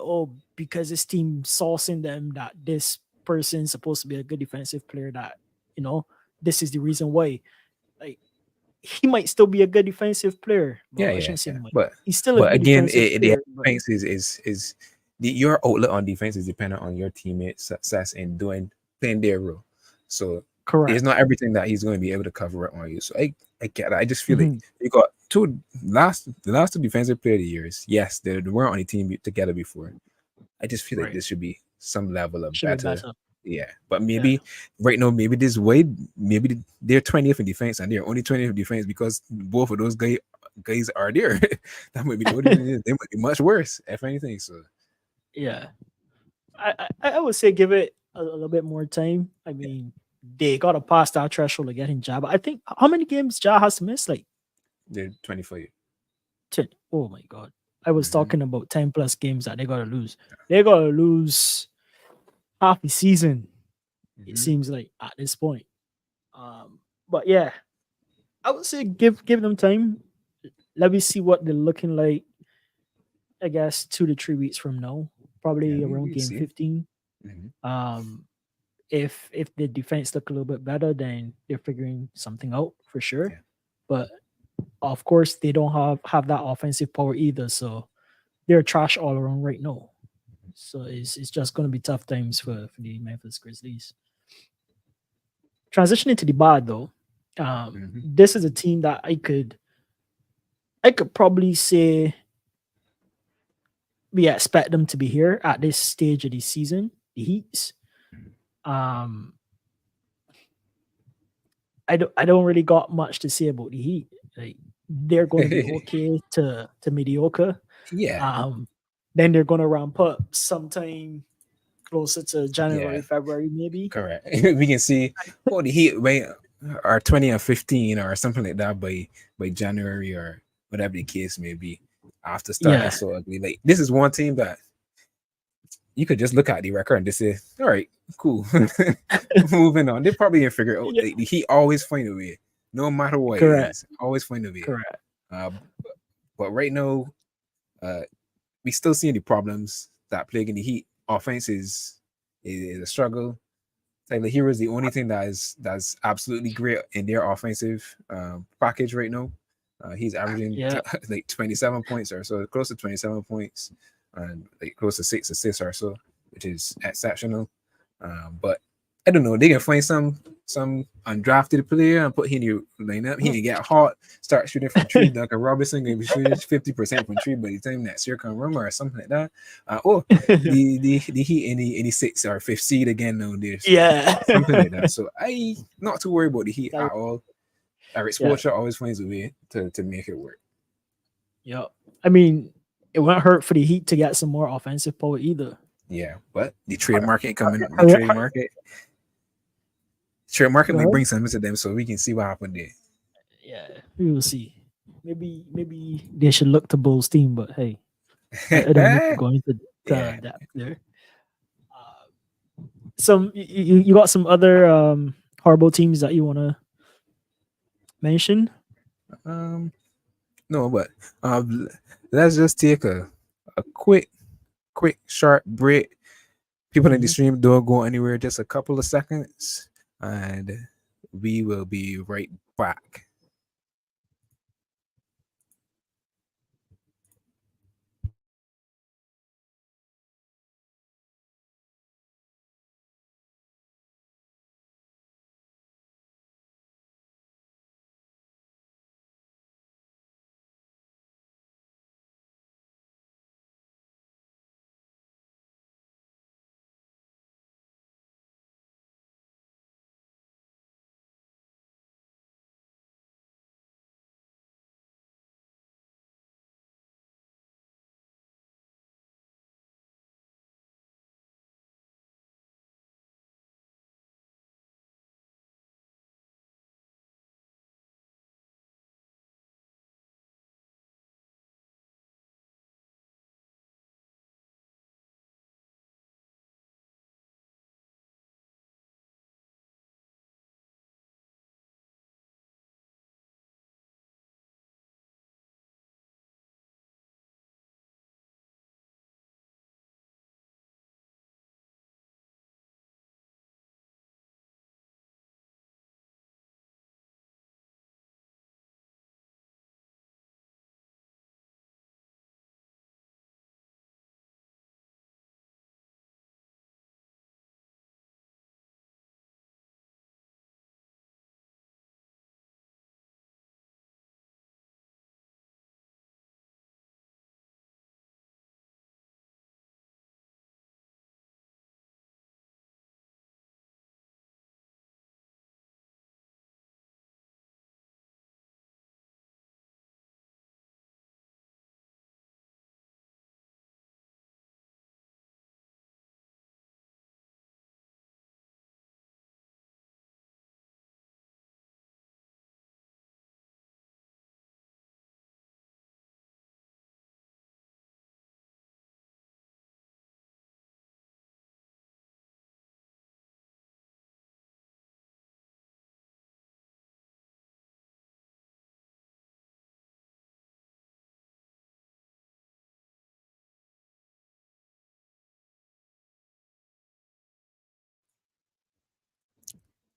because this team saucing them, that this person supposed to be a good defensive player that, this is the reason why. Like, he might still be a good defensive player. Yeah, Well, I yeah, shouldn't say yeah. might. But He's still a but good again, defensive the player, but defense is your outlet on defense is dependent on your teammates' success in playing their role. So it's correct. not everything that he's going to be able to cover up on you. So I get that. I just feel like Mhm. you got the last two defensive player of the years. Yes, they weren't on the team together before. I just feel like Right. this should be some level of Should be better. better. Yeah, but Yeah. maybe right now, maybe this way, maybe they're 20th in defense and they're only 20th in defense because both of those guys are there. That might be the only thing. They might be much worse, if anything. So Yeah. I would say give it a little bit more time. I mean, they got to pass that threshold to get him Ja. But I think how many games Ja has to miss? Like they're 25. 10. Oh my god. I was Mm-hmm. talking about 10 plus games that they gotta lose. They gotta lose half the season, it Mm-hmm. seems like at this point. But yeah, I would say give them time. Let me see what they're looking like, I guess 2 to 3 weeks from now. Yeah, Probably around we game see. 15. Mm-hmm. Um if the defense look a little bit better, then they're figuring something out for sure. Yeah. But of course they don't have that offensive power either. So they're trash all around right now. So it's just gonna be tough times for the Memphis Grizzlies. Transitioning to the bad though, Mm-hmm. this is a team that I could probably say we expect them to be here at this stage of the season. The Heats. Um, I don't really got much to say about the Heat. Like they're going to be okay to mediocre. Yeah. Um, then they're going to ramp up sometime closer to Yeah. January, February, maybe. Correct. We can see the Heat are 20 and 15 or something like that by January or whatever the case may be. After starting Yeah, so ugly, like this is one team that you could just look at the record and just say, "All right, cool, moving on." They probably didn't figure out yeah, the Heat always find a way, no matter what it correct, is, always find a way. correct. Uh, but right now, uh, we still seeing the problems that plaguing the Heat. Offense is a struggle. Tyler Hero is the only thing that's absolutely great in their offensive package right now. He's averaging Yeah, like 27 points or so, close to 27 points, and like close to 6 assists or so, which is exceptional. But I don't know, they can find some undrafted player and put him in the lineup. He can get hot, start shooting from three. Duncan Robinson gonna be shooting 50% from three by the time next year come around or something like that. The Heat any 6th or 5th seed again now there, so yeah, something like that. So I not too worried about the Heat Like, at all. Eric yeah, Spoelstra always finds a way to make it work. yeah. I mean, it won't hurt for the Heat to get some more offensive power either. Yeah, but the trade market coming, the Hurry- trade hurry- market Go might ahead. bring something to them, so we can see what happened there. Yeah, we will see. Maybe they should look to Bulls team, but hey, I don't need to go into Yeah. that there. You got some other horrible teams that you want to mention? Um. No, but let's just take a quick sharp break. People in the Mhm. stream don't go anywhere. Just a couple of seconds, and we will be right back.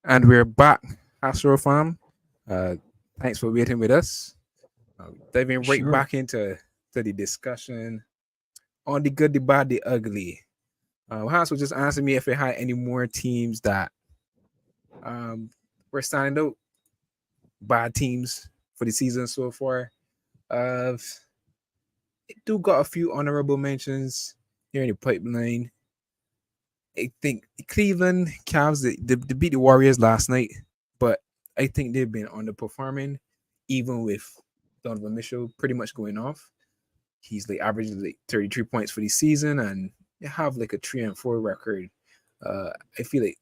And we're back, Astro Farm. Thanks for waiting with us. Diving right Sure. back into the discussion on the good, the bad, the ugly. Hans was just asking me if it had any more teams that were standing out, bad teams for the season so far. It do got a few honorable mentions here in the pipeline. I think Cleveland Cavs they beat the Warriors last night, but I think they've been underperforming, even with Donovan Mitchell pretty much going off. He's like averaging like 33 points for the season, and they have like a 3-4 record. I feel like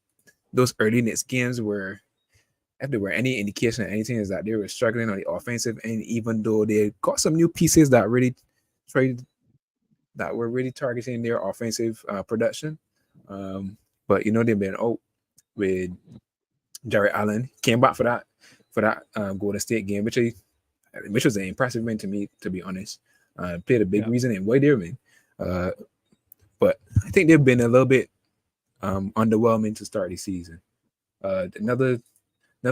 those early Knicks games were, if there were any indication of anything, is that they were struggling on the offensive end, even though they got some new pieces that really tried that were really targeting their offensive production. But they've been out with Jarrett Allen. Came back for that Golden State game, which was an impressive win to me, to be honest. Played a big reason in why they're in. But I think they've been a little bit underwhelming to start the season. Another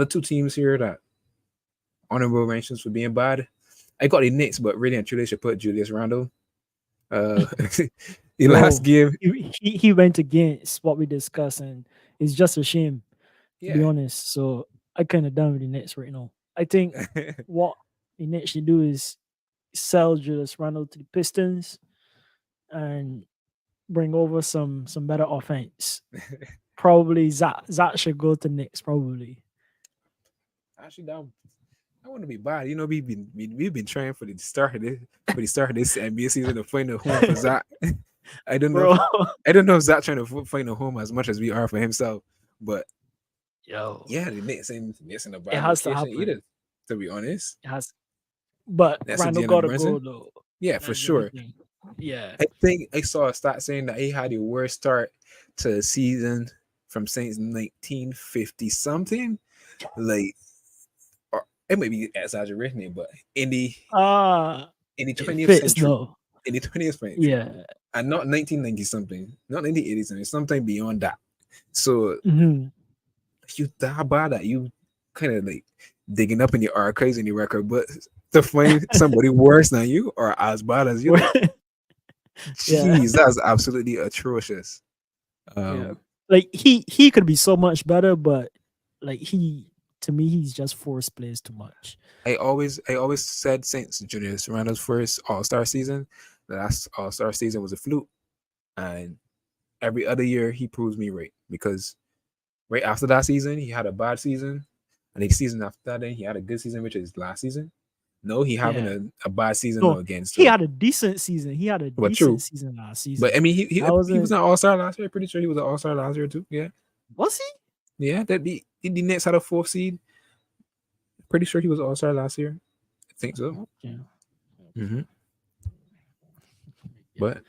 two teams here that honorable mentions for being bad. I got the Knicks, but really and truly should put Julius Randle. The last game, he went against what we discussed, and it's just a shame, to be honest. So I kind of done with the Nets right now. I think what the Nets should do is sell Julius Randle to the Pistons and bring over some better offense. Probably Zach should go to Knicks. Probably. Actually, I want to be bad. We've been trying for the start of this NBA season to find a home for Zach. I don't know. I don't know if Zach trying to find a home as much as we are for himself, but the Knicks ain't a bad it has to happen either. To be honest, it has. But Randall got to go though. Yeah, for sure. Yeah, I think I saw a stat saying that he had the worst start to the season from since 1950 something. Like, or it may be exaggerating it, but in the 20th century, in the 20th century, and not 1990 something, not 1980 something, something beyond that. So you that bad that you kind of like digging up in the archives in the record, but to find somebody worse than you or as bad as you, jeez, that's absolutely atrocious. Like he could be so much better, but like to me, he's just forced plays too much. I always said since Julius Randle's first All-Star season, the last All-Star season was a fluke, and every other year he proves me right, because right after that season he had a bad season, and the season after that then he had a good season, which is last season. No, he having a bad season again. So he had a decent season. He had a decent season last season. But I mean, he was an All-Star last year. Pretty sure he was an All-Star last year too. Yeah. Was he? Yeah, that the Nets had a 4th seed. Pretty sure he was All-Star last year. I think so. Yeah. But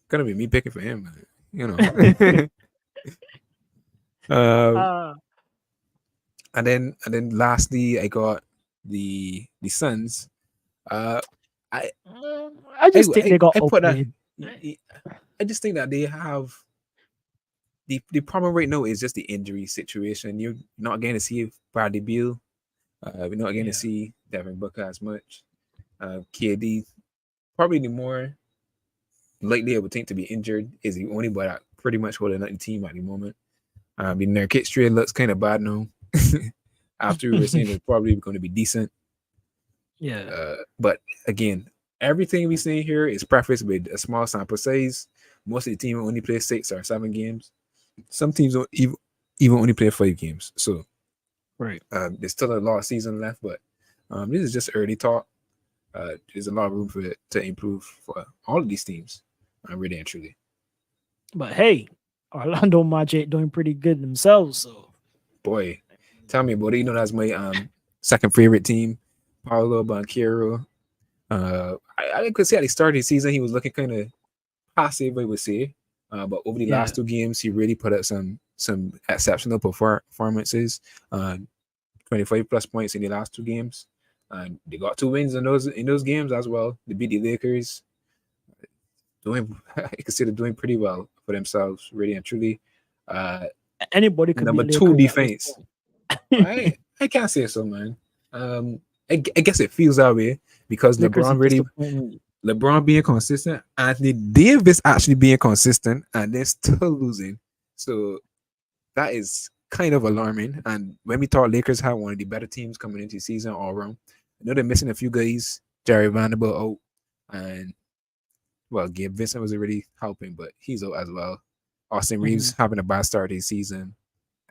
gonna be me picking for him, and then lastly, I got the Suns. I just think they got outplayed. I just think that they have the problem right now is just the injury situation. You're not going to see Bradley Beal. We're not going to see Devin Booker as much. KD, probably the more likely I would think to be injured is the only boy that pretty much holding up the team at the moment. Their kit straight looks kind of bad now. After we were saying it's probably going to be decent. Yeah. But again, everything we see here is prefaced with a small sample size. Most of the team only play 6 or 7 games. Some teams don't even only play 5 games. So, right. There's still a lot of season left, but this is just early talk. There's a lot of room for it to improve for all of these teams, really and truly. But hey, Orlando Magic doing pretty good themselves. So, boy, tell me about it. That's my second favorite team, Paolo Banchero. I could say at the start of the season he was looking kind of passive, I would say. But over the last 2 games, he really put up some exceptional performances. 25 plus points in the last 2 games, and they got 2 wins in those games as well. They beat the Lakers. I consider doing pretty well for themselves, really and truly. Anybody could Number beat two Lakers at this defense. point. I can't say so, man. I guess it feels that way because Lakers are LeBron really disappointment. LeBron being consistent, Anthony Davis actually being consistent, and they're still losing. So that is kind of alarming. And when we thought Lakers had one of the better teams coming into the season all around, I know they're missing a few guys. Jerry Vanderbilt out, and well, Gabe Vincent was already helping, but he's out as well. Austin Reeves having a bad start of the season.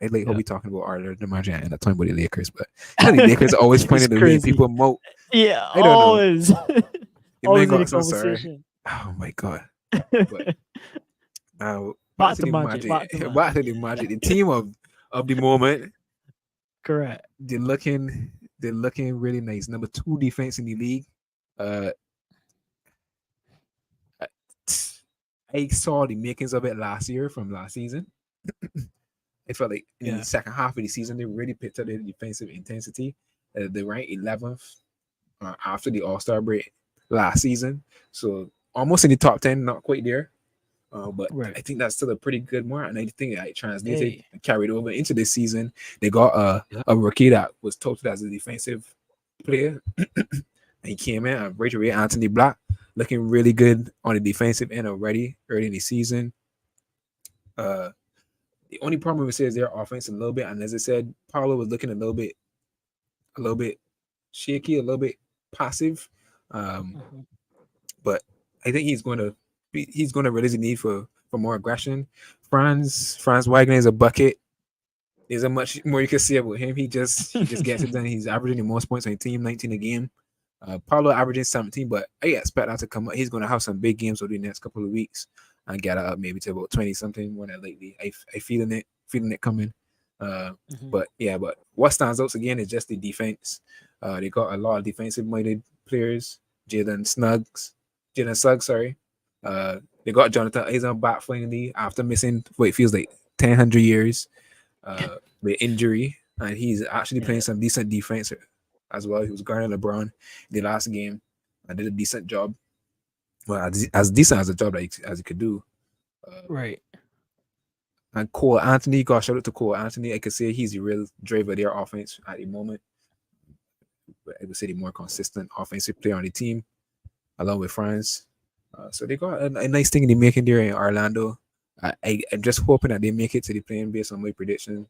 I like how we talking about Arthur DeMargin and the time about the Lakers, but you know the Lakers are always pointing the way people moat. Yeah, I don't know. always. It Always may in the got so sorry. conversation. Oh my god. But now Back to Magic. the team of the moment. Correct. They're looking really nice. Number 2 defense in the league. I saw the makings of it last year from last season. I felt like in the second half of the season they really picked up their defensive intensity. They ranked 11th after the All-Star break last season, so almost in the top 10, not quite there. But I think that's still a pretty good mark, and I think that it translated and carried over into this season. They got a rookie that was touted as a defensive player, and he came in and right away Anthony Black looking really good on the defensive end already early in the season. The only problem with it is their offense a little bit, and as I said, Paulo was looking a little bit shaky, a little bit passive. But I think he's going to release the need for more aggression. Franz Wagner is a bucket. There's a much more you can say about him. He just gets it done. He's averaging the most points on the team, 19 a game. Paulo averaging 17, but I expect that to come up. He's going to have some big games over the next couple of weeks and get up maybe to about 20 something more than lately. I feeling it coming. But what stands out again is just the defense. They got a lot of defensive minded players. Jalen Suggs, sorry. They got Jonathan Isaac back finally after missing what it feels like 100 years with injury, and he's actually playing some decent defense as well. He was guarding LeBron in the last game and did a decent job. Well, as decent as a job as he could do. Right. And Cole Anthony, gosh, shout out to Cole Anthony. I could say he's the real driver of their offense at the moment. But I would say the more consistent offensive player on the team, along with Franz. So they got a nice thing in the making there in Orlando. I'm just hoping that they make it to the play-in based on my prediction.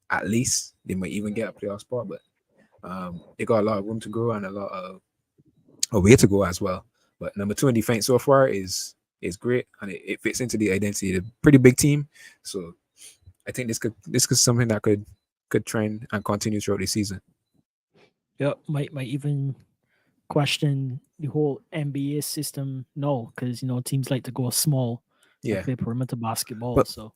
At least they might even get a playoff spot, but they got a lot of room to grow and a lot of a way to go as well. But number 2 in defense so far is great, and it fits into the identity of a pretty big team. So I think this could something that could trend and continue throughout the season. Yep, might even question the whole NBA system. No, because teams like to go small. Yeah, play perimeter basketball. But so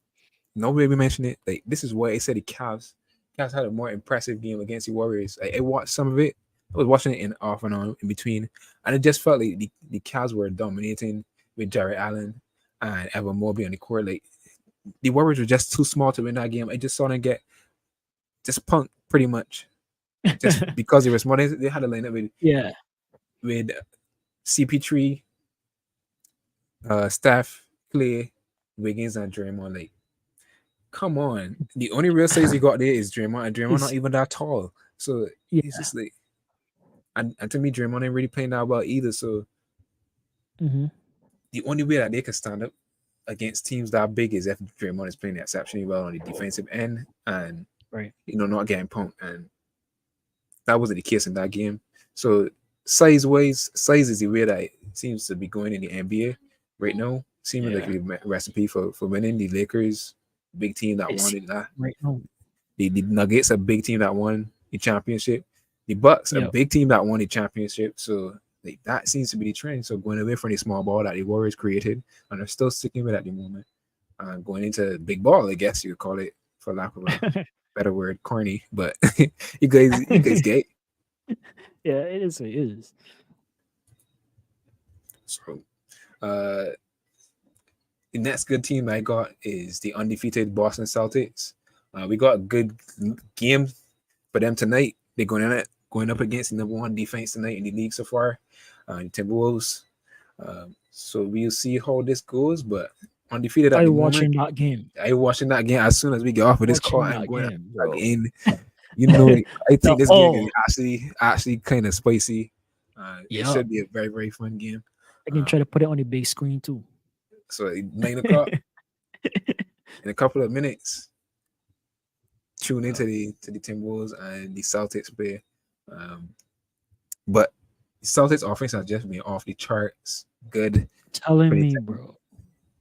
nobody mentioned it. Like this is why I said the Cavs had a more impressive game against the Warriors. I watched some of it. I was watching it in off and on in between, and it just felt like the Cavs were dominating with Jarrett Allen and Evan Mobley on the court. Like the Warriors were just too small to win that game. I just saw them get just punked pretty much, just because they were small. They had a lineup with CP3, Steph, Clay, Wiggins, and Draymond. Like, come on, the only real size you got there is Draymond, and Draymond not even that tall. So it's just like, and to me, Draymond ain't really playing that well either. So the only way that they can stand up against teams that big is if Draymond is playing exceptionally well on the defensive end and not getting punked. And that wasn't the case in that game. So size is the way that it seems to be going in the NBA right now. Seeming like the recipe for winning. The Lakers, big team that won it. Right now. The Nuggets, a big team that won the championship. The Bucks, a big team that won the championship. So like that seems to be the trend. So going away from the small ball that the Warriors created, and they're still sticking with it at the moment. Going into big ball, I guess you could call it, for lack of a better word, corny. But you guys get. Yeah, it is. It is. So, the next good team I got is the undefeated Boston Celtics. We got a good game for them tonight. They're going up against the number 1 defense tonight in the league so far, the Timberwolves. So we'll see how this goes, but undefeated at I the moment. watching that game. I watching that game as soon as we get off of this call. Watching I'm that going game, back bro. in. You know, I The think this game is oh, actually kind of spicy. It yeah. should be a very, very fun game. I can try to put it on the big screen too. So 9 o'clock in a couple of minutes. Tune into the Timberwolves and the Celtics play. But the Celtics offense has just been off the charts. Good. Telling me, bro.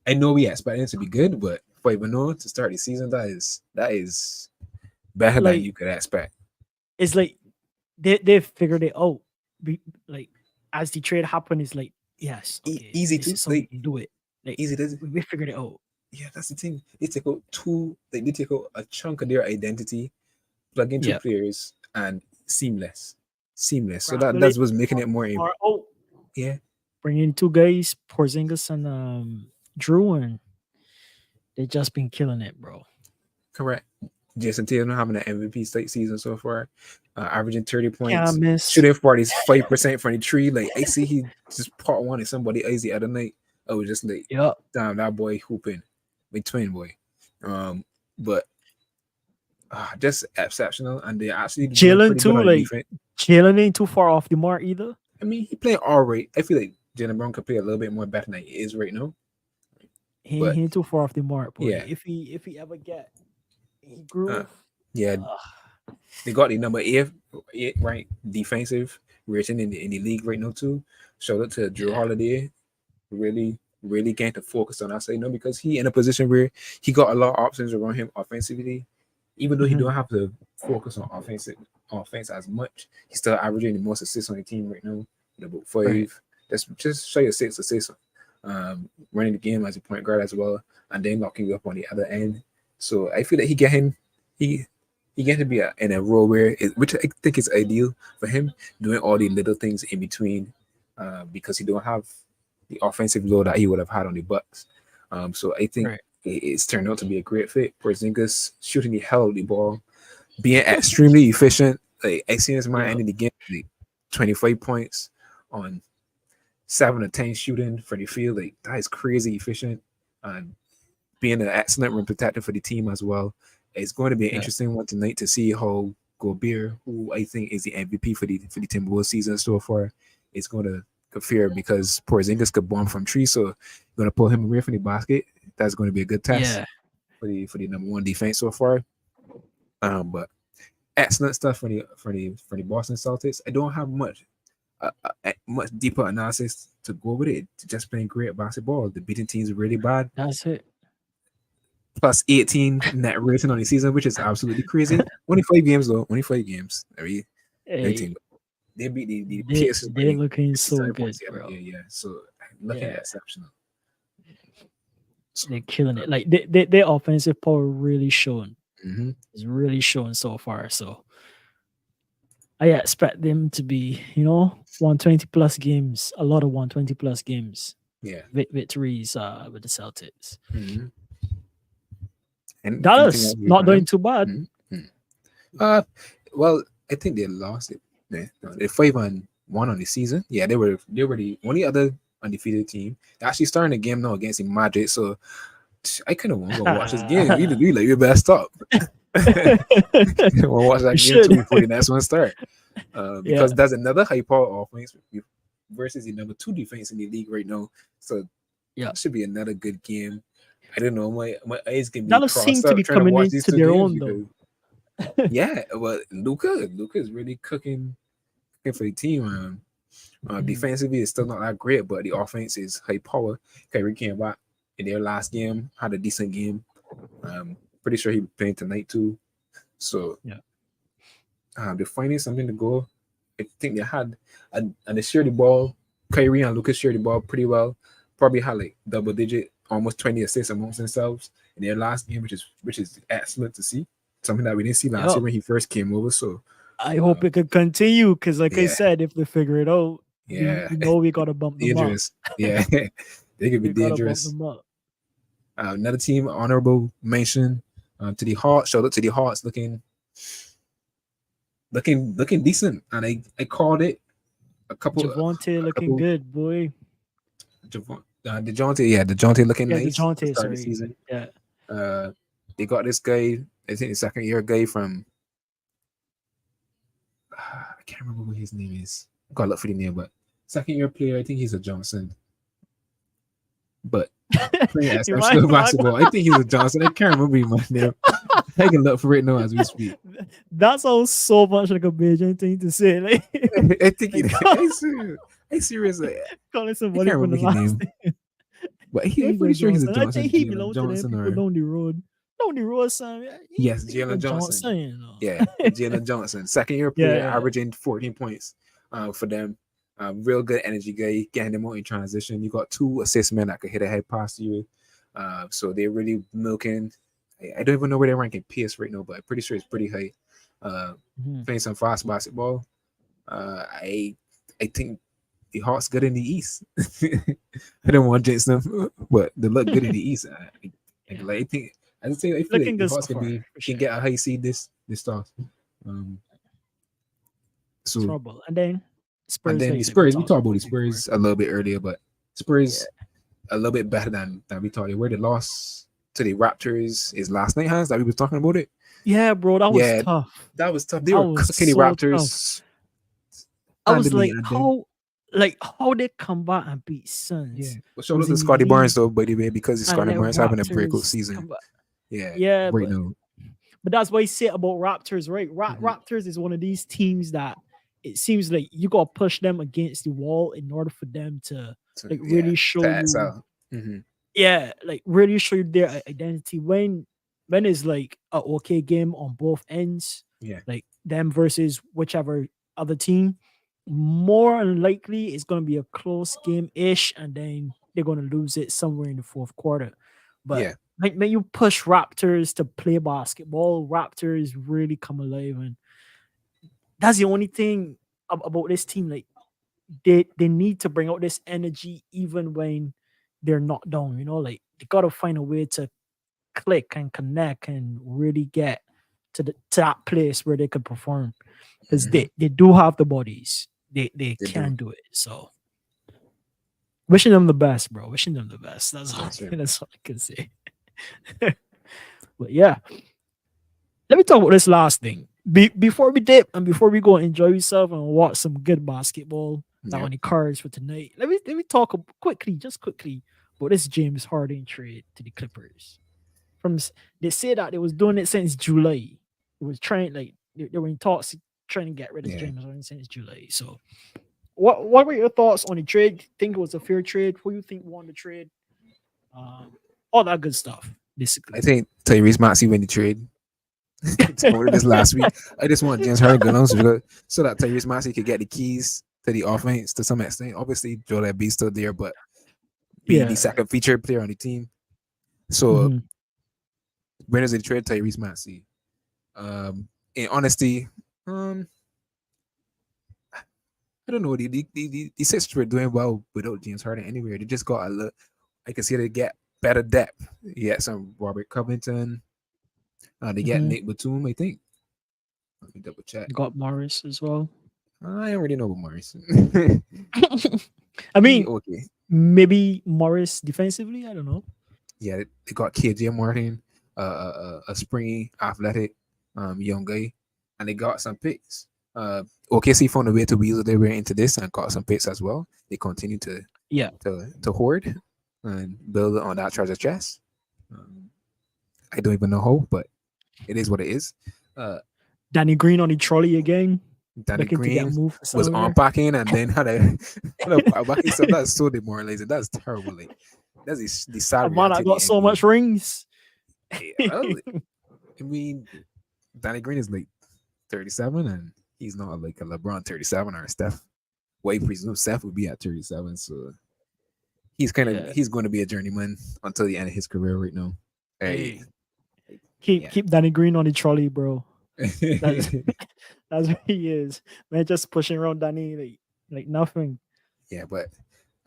I know we expect it to be good, but for even though to start the season, that is better than Like you could expect. it's like they figured it out. Like as the trade happened, it's like yes, okay, Easy this to is how we can do it. Like easy to we figured it out. yeah, that's the thing. They take out a chunk of their identity, plug in two Yeah, players, and seamless. So gradually that's what's making it more are out. yeah, Bring in two guys, Porzingis and Drew, and they just been killing it, bro. correct. Jason Tatum having an MVP state season so far, averaging 30 Can't points, miss. shooting 45% from the tree. Like I see, he just part one and somebody else the other night. I was just like, Yeah, damn, that boy hooping, my twin boy. But just exceptional, and they actually doing Jalen pretty good too. on Like defense. Jalen ain't too far off the mark either. I mean, he playing all right. I feel like Jalen Brown could play a little bit more better than he is right now. But He ain't too far off the mark, boy. yeah, If he ever get he groove, yeah, they got the number eight right defensive rating in the league right now too. Shout out to Drew Holiday, really getting to focus on us. I know because he in a position where he got a lot of options around him offensively, even though he don't have to focus on offense as much. He's still averaging the most assists on the team right now with about 5. Right. That's just show your 6 assists. Running the game as a point guard as well, and then locking you up on the other end. So I feel that he getting to be in a role which I think is ideal for him, doing all the little things in between, because he don't have the offensive load that he would have had on the Bucks. So I think it's turned out to be a great fit. Porzingis shooting the hell of the ball, being extremely efficient. Like I seen this man ending the game like 25 points on 7 or 10 shooting for the field. Like that is crazy efficient, and being an excellent rim protector for the team as well. It's going to be an interesting one tonight to see how Gobert, who I think is the MVP for the Timberwolves season so far, is going to fare, because Porzingis could bomb from 3, so you're going to pull him away from the basket. That's going to be a good test for the number 1 defense so far. But excellent stuff for the Boston Celtics. I don't have much deeper analysis to go with it. Just playing great basketball. The beating teams are really bad. That's it. Plus 18 net rating on the season, which is absolutely crazy. Only 5 games though. Only 5 games. They beat the Pacers. They're looking so good, bro. Yeah. So looking exceptional. So, they're killing it. Like their offensive power really shown. Mm-hmm. It's really shown so far. So I expect them to be, 120 plus games, a lot of 120 plus games. Yeah. Victories with the Celtics. Mm-hmm. And Dallas not doing too bad. Mm-hmm. Well, I think they lost it. They're 5-1 on the season. Yeah, they were the only other undefeated team. They're actually starting a game now against the Madrid. So I kind of want to go watch this game. We better stop. We'll watch that game too before the next one start. Because that's another high power offense versus the number 2 defense in the league right now. So that should be another good game. I don't know. My eyes can be crossed up trying to watch these 2 their games own though. Yeah, but Luka is really cooking for the team. Defensively, it's still not that great, but the offense is high power. Kyrie came back in their last game, had a decent game. Pretty sure he'll be playing tonight too. So they're finding something to go. I think they had, and they shared the ball. Kyrie and Lucas shared the ball pretty well. Probably had like double digit, almost 20 assists amongst themselves in their last game, which is excellent to see. Something that we didn't see last year when he first came over. So I hope it could continue, because like I said, if they figure it out, we gotta bump them dangerous. Up. Yeah, they could be dangerous. Another team, honorable mention to the Hawks. Shout out to the Hawks, looking decent, and I called it a couple. Javonte looking good, boy. DeJounte looking Yeah, nice to DeJounte, start the sorry. season. Yeah. They got this guy, I think the second year guy from I can't remember what his name is. I gotta look for the name, but second year player, I think he's a Johnson. But playing at You some might- school basketball, I think he's a Johnson. I can't remember his name. I can look for it now as we speak. That sounds so much like a Bajan thing to say. Like, I think he Like, I serious. calling I somebody can't from remember the his last name. name. But I'm He's pretty a sure he's a Johnson. I Johnson. think he Jalen belongs to them Johnson people or down the road. Down the road, son. yes, He's a Jalen Johnson. you know. Yeah, Jalen Johnson, second year Yeah, player, yeah. averaging 14 points for them. Real good energy guy, getting them out in transition. You got 2 assist men that could hit a head pass to you. So they're really milking. I don't even know where they're ranking pace right now, but I'm pretty sure it's pretty high. Mhm. Playing some fast basketball. I think the Hawks good in the East. I don't want to jinx them, but they look good in the East. I think I would say I feel Looking like the good so Hawks far, for can sure. get a high seed this start. So Trouble. And then and Spurs. then like the you said, Spurs, we talked about the before. Spurs a little bit earlier, but Spurs a little bit better than we thought they were. They lost to the Raptors is last night, Hans, that we was talking about it. Yeah, bro, that was Yeah, tough. that was tough. They That were was cooking the so Raptors. I was handily, like, and then how they come back and beat Suns. yeah. But shout out was to in Scotty the Barnes lead though, by the way, because and Scotty let Barnes having a breakout Raptors season. come back. Yeah, Yeah, right but now. that's what I say about Raptors, right? Mhm. Raptors is one of these teams that it seems like you gotta push them against the wall in order for them to So, like really show to you, excel. Mhm. yeah, like really show you their identity. When it's like a okay game on both ends, Yeah, like them versus whichever other team, more than likely it's gonna be a close game-ish, and then they're gonna lose it somewhere in the fourth quarter. But yeah, when you push Raptors to play basketball, Raptors really come alive, and that's the only thing about this team. Like they need to bring out this energy even when they're not down. You know, like they gotta find a way to click and connect and really get to that place where they could perform because Mhm. they do have the bodies. They They can do. do it. So wishing them the best, bro. Wishing them the best. That's all, That's right. that's all I can say. But yeah, let me talk about this last thing. Before we dip and before we go enjoy yourself and watch some good basketball that Yep. on the cards for tonight, let me talk quickly, just quickly, about this James Harden trade to the Clippers. They say that they was doing it since July. It was trying like they were in talks trying to get rid of Yeah. James Harden since July. So what were your thoughts on the trade? Think it was a fair trade? Who you think won the trade? All that good stuff, basically. I think Tyrese Maxey win the trade. Told this last week. I just want James Harden going on so that Tyrese Maxey could get the keys to the offense to some extent. Obviously, Joel Embiid's still there, but be the Yeah. second featured player on the team. So Mhm. when does it trade Tyrese Maxey? In honesty, I don't know. The Sixers were doing well without James Harden anywhere. They just got a look. I can see they get better depth. You get some Robert Covington. They get Mhm. Nate Batum, I think. Let me double check. Got Morris as well. I already know about Morris. I mean, okay. maybe Morris defensively. I don't know. Yeah, they got KJ Martin, a springy, athletic, young guy, and they got some picks. OKC found a way to weasel their way into this and got some picks as well. They continue to Yeah. to hoard and build on that treasure chest. I don't even know how, but it is what it is. Danny Green on the trolley again. Danny Looking to get Green moved was somewhere. unpacking and then had a back stuff. That's so demoralizing. That's terrible. Like, that's the sad A man reality that of got the so NBA. much rings. Well, I mean, Danny Green is like 37, and he's not like a LeBron 37 or a Steph. Well, I presume Steph would be at 37, so he's he's going to be a journeyman until the end of his career right now. Hey, yeah. keep Danny Green on the trolley, bro. That's what he is. Man, just pushing around Danny like nothing. Yeah, but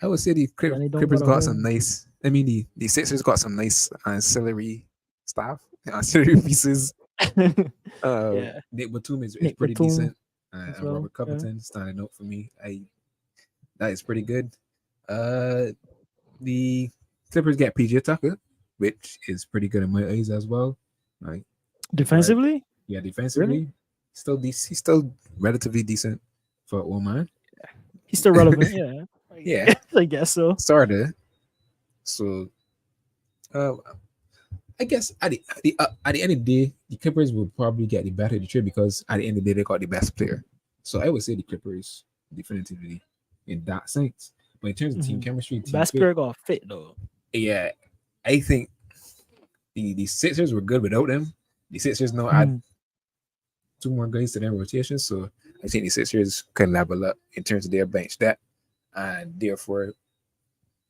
I would say the Danny don't Clippers got a got some home. nice. I mean, the Sixers got some nice ancillary stuff, ancillary pieces. Yeah. Nick Batum is Nick pretty Batum decent, as and well, Robert yeah. Covington standing out for me. That is pretty good. The Clippers get PJ Tucker, which is pretty good in my eyes as well. Like, guard, Defensively, yeah, really, defensively, he's still relatively decent for old man. he's still relevant. Yeah, Yeah, I guess so. starter. So, uh, I guess at the end of the day, the Clippers will probably get the better of the trade because at the end of the day, they got the best player. So I would say the Clippers definitively in that sense. But in terms of team Mhm. chemistry, team Best fit, player got fit though. yeah, I think the Sixers were good without them. The Sixers now add Mhm. two more guys to their rotation, so I think the Sixers can level up in terms of their bench depth and therefore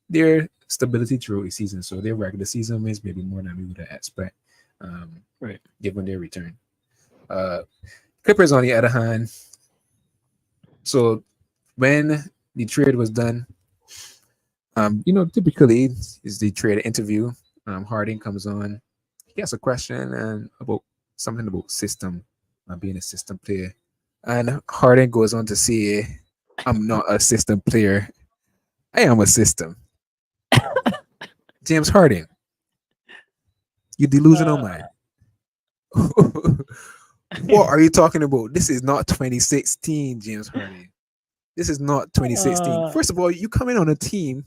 their stability throughout the season. So their regular season wins maybe more than we would expect, um, Right. given their return. Uh, Clippers, on the other hand, so when the trade was done, typically is the trade interview. Harden comes on, he has a question and about something about system, being a system player, and Harden goes on to say, "I'm not a system player. I am a system." James Harden, you delusional Uh, man. What are you talking about? This is not 2016, James Harden. This is not 2016. uh, First of all, you come in on a team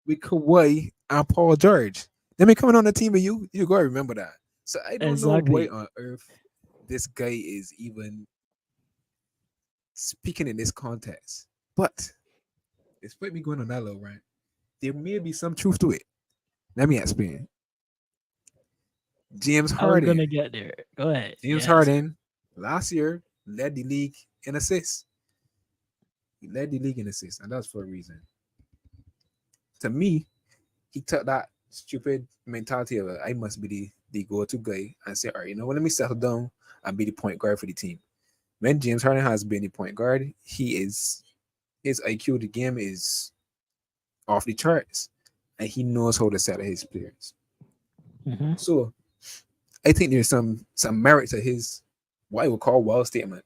with Kawhi and Paul George. Then me coming on a team with you, you gotta remember that. So I don't know why exactly. on earth this guy is even speaking in this context. But despite me going on that little rant, there may be some truth to it. Let me explain. James I was Harden. gonna get there. Go ahead. James Yes. Harden last year led the league in assists. He led the league in assists, and that's for a reason. To me, he took that stupid mentality of I must be the go-to guy and say, all right, let me settle down and be the point guard for the team. When James Harden has been the point guard, his IQ of the game is off the charts, and he knows how to settle his players. Hmm. So I think there's some merit to his what I would call wild statement,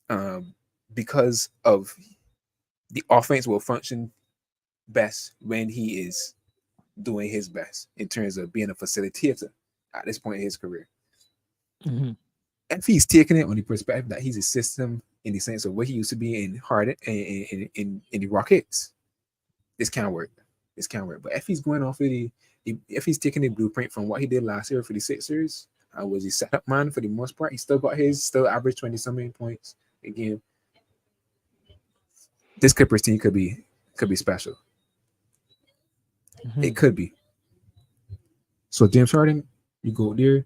um, because of the offense will function best when he is doing his best in terms of being a facilitator at this point in his career. Hmm. If he's taking it on the perspective that he's a system in the sense of what he used to be in Harden in the Rockets, this can't work. This can't work. But if he's going off of if he's taking the blueprint from what he did last year for the Sixers, I was a setup man for the most part. He still got still averaged 20 something points a game. This Clippers team could be special. Hmm. It could be. So James Harden, you go there,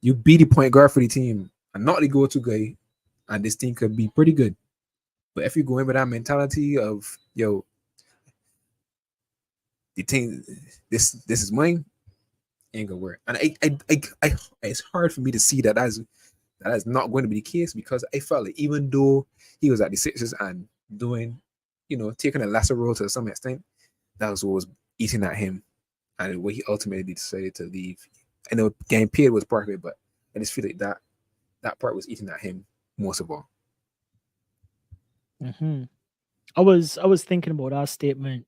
you be the point guard for the team and not the go-to guy, and this team could be pretty good. But if you go in with that mentality of the team, this is mine, ain't gonna work. And it's hard for me to see that is not going to be the case because I felt like even though he was at the Sixers and doing, taking a lesser role to some extent, that was what was eating at him, and what he ultimately decided to leave. I know getting paid was part of it, but I just feel like that part was eating at him most of all. Hmm. I was thinking about that statement.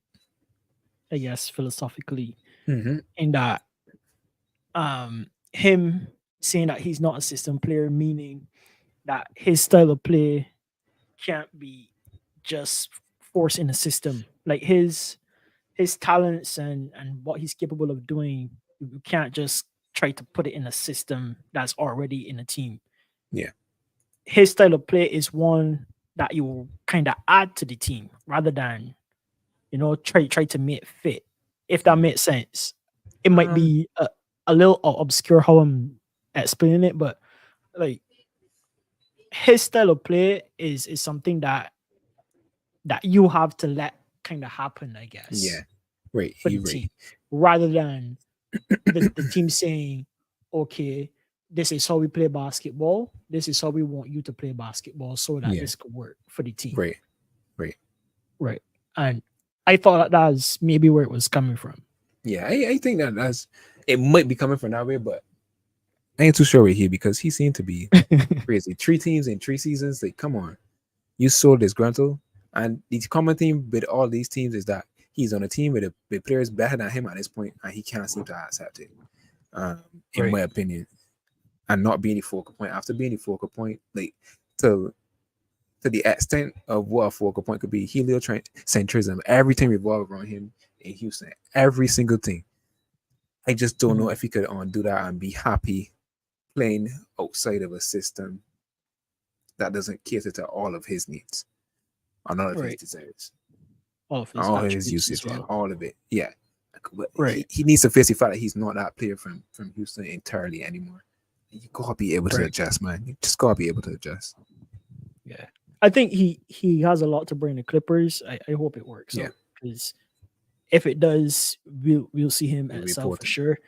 I guess philosophically, Mm-hmm. in that him saying that he's not a system player, meaning that his style of play can't be just forced in a system. Like his talents and what he's capable of doing, you can't just try to put it in a system that's already in a team. Yeah. His style of play is one that you kind of add to the team rather than try to make it fit. If that makes sense, it might Um. be a little obscure how I'm explaining it, but like his style of play is something that you have to let kind of happen, I Yeah. guess, Right. for the He right. team, rather than the team saying, okay, this is how we play basketball. This is how we want you to play basketball so that Yeah. this could work for the team. Right. Right. Right. And I thought that was maybe where it was coming from. Yeah. I think that's it might be coming from that way, but I ain't too sure right here because he seemed to be crazy. 3 teams in 3 seasons. Like, come on, you so disgruntled. And the common theme with all these teams is that he's on a team with players better than him at this point, and he can't seem to accept it. In my opinion, and not being the focal point after being the focal point, like to the extent of what a focal point could be, heliocentrism, everything revolved around him in Houston, every single thing. I just don't know if he could do that and be happy playing outside of a system that doesn't cater to all of his needs, or all of his desires, all of his usage, well. all of it. Yeah, but right. He needs to face the fact that he's not that player from Houston entirely anymore. You gotta be able to adjust, man. You just gotta be able to adjust. Yeah, I think he has a lot to bring the Clippers. I hope it works. Yeah, because if it does, we'll see him excel for sure.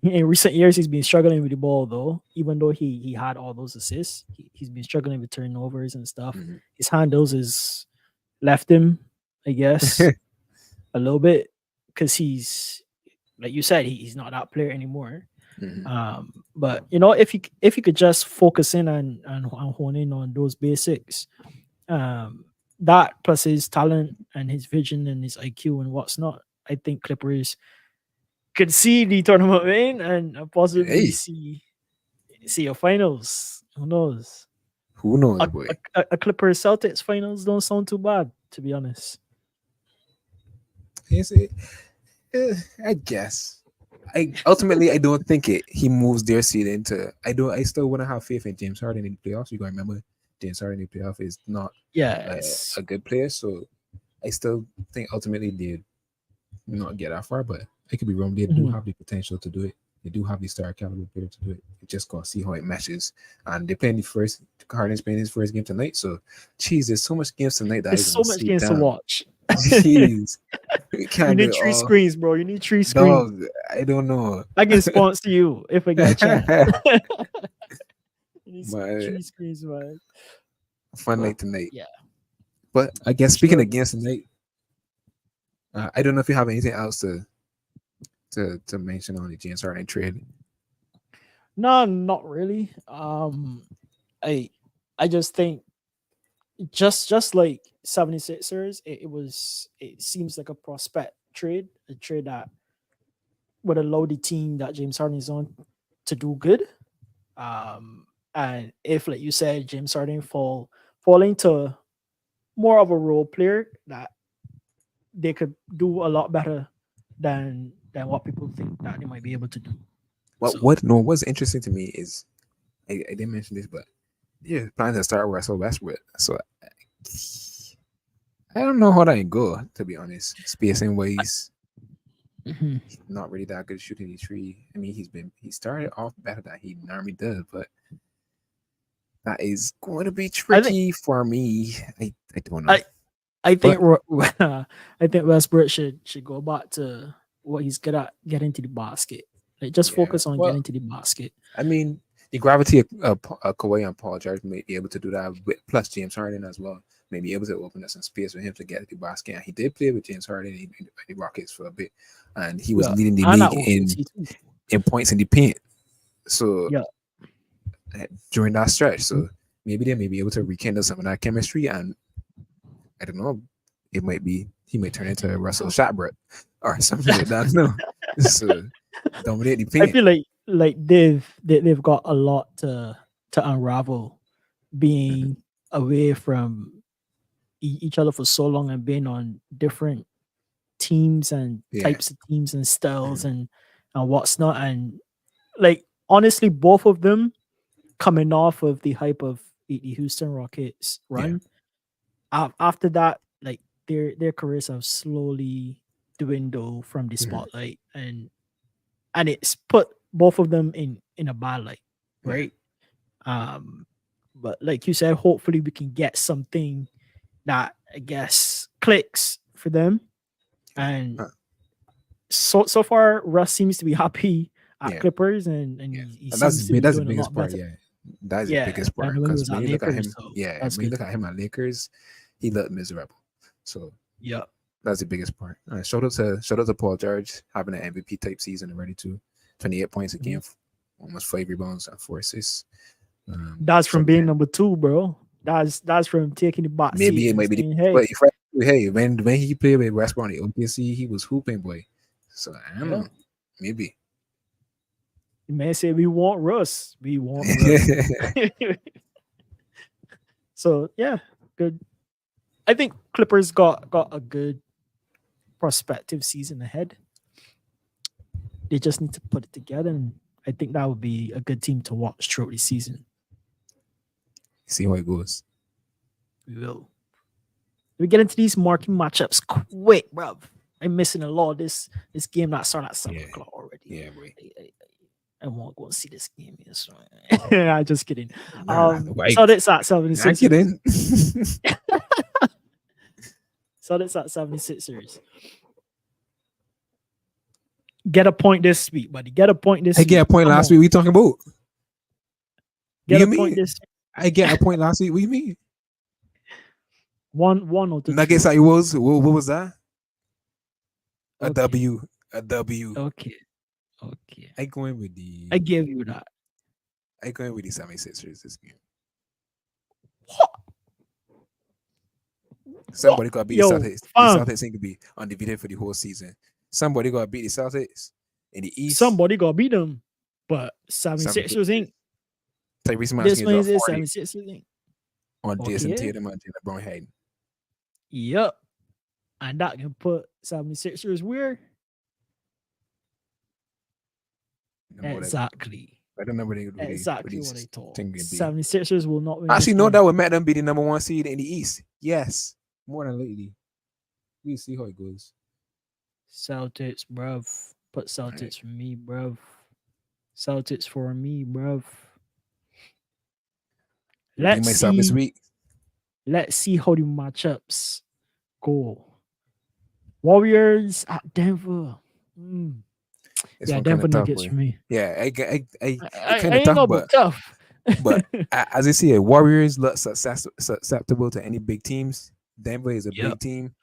In recent years, he's been struggling with the ball, though. Even though he had all those assists, he's been struggling with turnovers and stuff. His handles has left him, I guess, a little bit, because he's, like you said, he's not that player anymore. But if he could just focus in and hone in on those basics, that plus his talent and his vision and his IQ and what's not, I think Clippers could see the tournament win and possibly see a finals. Who knows? Who knows, boy? A Clippers Celtics finals don't sound too bad, to be honest. I guess. Ultimately I don't think he moves their seed into. I still wouldn't have faith in James Harden in the playoffs. You gotta remember, James Harden in the playoff is not a good player. So I still think ultimately they'd not get that far, but I could be wrong. They do have the potential to do it. They do have the star caliber player to do it. You just gotta see how it meshes. And they're playing Harden's playing his first game tonight. So, geez, there's so much games tonight that there's so much games to watch. Jeez. You need 3 screens, bro. You need 3 screens. No, I don't know. I can sponsor you if I get a chance. You need 3 screens, man. Fun night tonight. Yeah. But I guess speaking of games tonight, I don't know if you have anything else to mention on the James Harden trade. No, not really. I just think just like 76ers, it seems like a prospect trade, a trade that would allow the team that James Harden is on to do good. And if, like you said, James Harden fall into more of a role player, that they could do a lot better than what people think that they might be able to do. What's interesting to me is I didn't mention this, but yeah, planning to start Russell Westbrook. So I don't know how that go, to be honest. Spacing wise, not really that good shooting the tree. I mean, he started off better than he normally does, but that is going to be tricky for me. I don't know. I think Westbrook should go back to what he's good at, getting to the basket. Like, just focus on getting to the basket. I mean, the gravity of Kawhi and Paul George may be able to do that, plus James Harden as well. May be able to open up some space for him to get to the basket. And he did play with James Harden in the Rockets for a bit, and he was leading the league in points in the paint. So during that stretch, so maybe they may be able to rekindle some of that chemistry, and I don't know, he might turn into Russell Westbrook or something like that. No, so dominate the paint. I feel like they've got a lot to unravel, being away from each other for so long and being on different teams and types of teams and styles and what's not. And like, honestly, both of them coming off of the hype of the Houston Rockets run. After that, like, their careers have slowly dwindled from the spotlight, and it's put both of them in a bad light, right? But like you said, hopefully we can get something that, I guess, clicks for them. And so far, Russ seems to be happy at Clippers, and he seems to be doing a lot better. That's the biggest part. Because when you look at him, when you look at him at Lakers, he looked miserable. So that's the biggest part. Shout out to Paul George having an MVP type season already too. 28 points a game, almost 5 rebounds and 4 assists. That's from being number 2, bro. That's from taking the box. Maybe it might be. Hey, when he played with Westbrook on the OKC, he was hooping, boy. So I don't Yeah. know, maybe. You may say we want Russ. We want Russ. So yeah, good. I think Clippers got a good prospective season ahead. They just need to put it together, and I think that would be a good team to watch throughout the season. See how it goes. We will. We get into these marquee matchups quick, bro. I'm missing a lot of this game that started at 7 o'clock already. Yeah, boy. I won't go and see this game. Yes, I'm just kidding. Why? So that's at I'm 76ers. kidding. So that's at 76ers. Get a point this week, buddy. Get a point this I week. get a point Come last on. week. We talking about? Get You a point mean? this week. I get a point last week. What do you mean? One or two. Nuggets, I was. What was that? A Okay. W. A W. Okay. I going with the. I give you that. I going with the 76ers this game. What? Somebody got to beat the Yo, Celtics. fam. The Celtics ain't gonna be undefeated for the whole season. Somebody got to beat the Celtics in the East. Somebody got to beat them, but 76ers ain't. Tyrese This Maxey means dropped it's 40 76ers ain't. on Jason Okay. Tatum and Jalen Brown Hayden. Yep. And that can put 76ers where? Exactly. I don't know what they Exactly what I thought. think it'd be. 76ers will not win. Actually, this no, game. that would make them be the number one seed in the East. Yes, more than lately. We'll see how it goes. Celtics, bruv. Put Celtics Right. for me, bruv. Celtics for me, bruv. Let's myself this week. Let's see how the matchups go. Warriors at Denver. Yeah, Denver Nuggets for me. Yeah, I kind of ain't tough, no but tough. but as I see it, Warriors look susceptible to any big teams. Denver is a big team.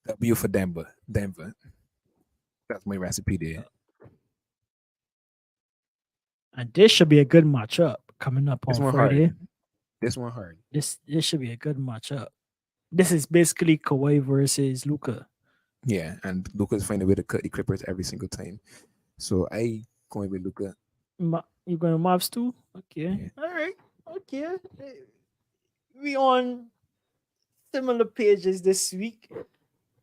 W for Denver. That's my recipe there. And this should be a good matchup coming up on Friday. This one hard. This should be a good matchup. This is basically Kawhi versus Luka. Yeah, and Luka's finding a way to cut the Clippers every single time. So I going with Luka. You going to Mavs too? Okay. Yeah. All right. Okay. We on similar pages this week.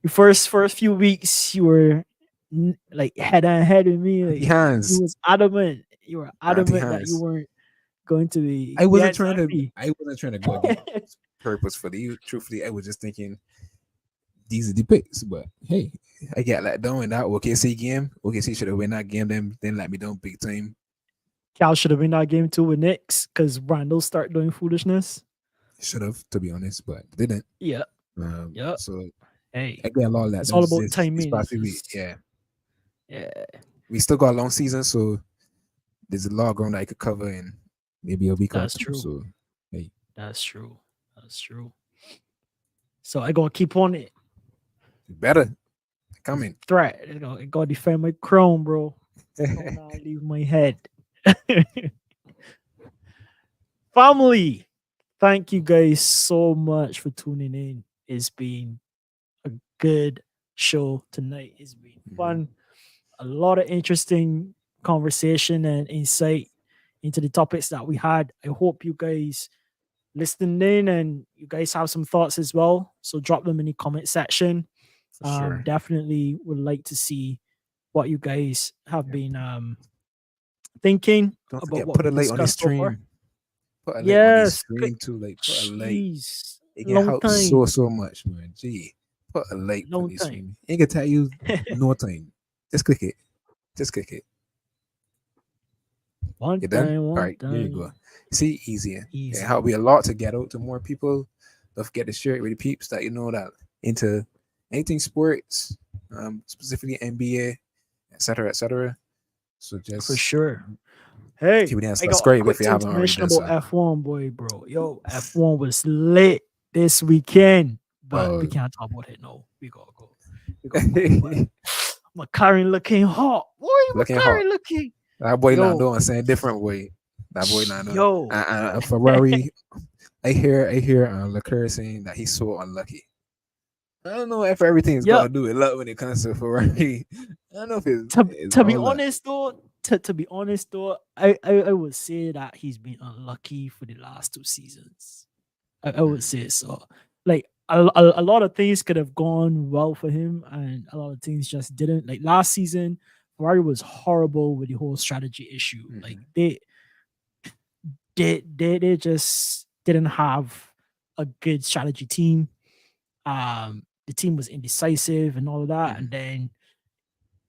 The first few weeks you were like head on head with me. Like, you was adamant. You were adamant that you weren't going to be. I wasn't trying to go against purposefully. Truthfully, I was just thinking these are the picks. But hey, I got let down in that OKC game. OKC should have won that game. Then let me down big time. Cal should have won that game too with Knicks because Randall start doing foolishness. Should have, to be honest, but didn't. Yeah. So hey, I get a lot of that. It's all about timing. Yeah. Yeah. We still got a long season, so there's a lot of ground that I could cover in maybe a week. That's true. So hey. That's true. So I gotta keep on it. Better. Coming. Threat. I gotta defend my crown, bro. Don't now leave my head. Family, thank you guys so much for tuning in. It's been a good show tonight. It's been fun. A lot of interesting conversation and insight into the topics that we had. I hope you guys listened in and you guys have some thoughts as well. So drop them in the comment section. Sure. Definitely would like to see what you guys have been thinking about what put a like on the stream. Put a like on the stream too. Like put a like. It can help so much, man. Gee, put a like on the stream. Ain't gonna tell you no time. Just click it. One time. There you go. See, easier. It help me a lot to get out to more people. Don't forget to share it with the peeps that you know that into anything sports, specifically NBA, etc. So just for sure. Hey, subscribe if you haven't already done so. F1, boy, bro. Yo, F1 was lit this weekend, but we can't talk about it. No, we gotta go. McLaren looking hot. Boy, McLaren looking. That boy not doing saying different way. That boy not doing. Yo, Ferrari. I hear Leclerc saying that he's so unlucky. I don't know if everything's got Yeah. to do with luck when it comes to Ferrari. I don't know if it's To be all luck. honest though, to be honest though, I would say that he's been unlucky for the last 2 seasons. I would say so. Like a lot of things could have gone well for him, and a lot of things just didn't. Like last season, Ferrari was horrible with the whole strategy issue. Like they just didn't have a good strategy team. The team was indecisive and all of that, and then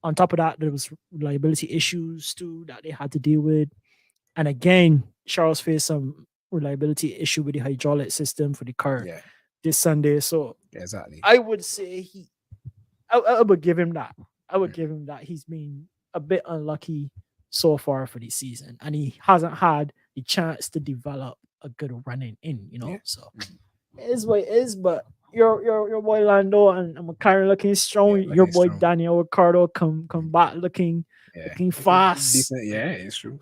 on top of that, there was reliability issues too that they had to deal with. And again, Charles faced some reliability issue with the hydraulic system for the car Yeah, this Sunday. So exactly. I would say I would give him that. I would give him that. He's been a bit unlucky so far for this season, and he hasn't had the chance to develop a good running in, Yeah. So it is what it is, but your boy Lando and McLaren looking strong. Yeah, Your looking boy strong. Daniel Ricciardo come back looking fast. Decent. Yeah, it's true.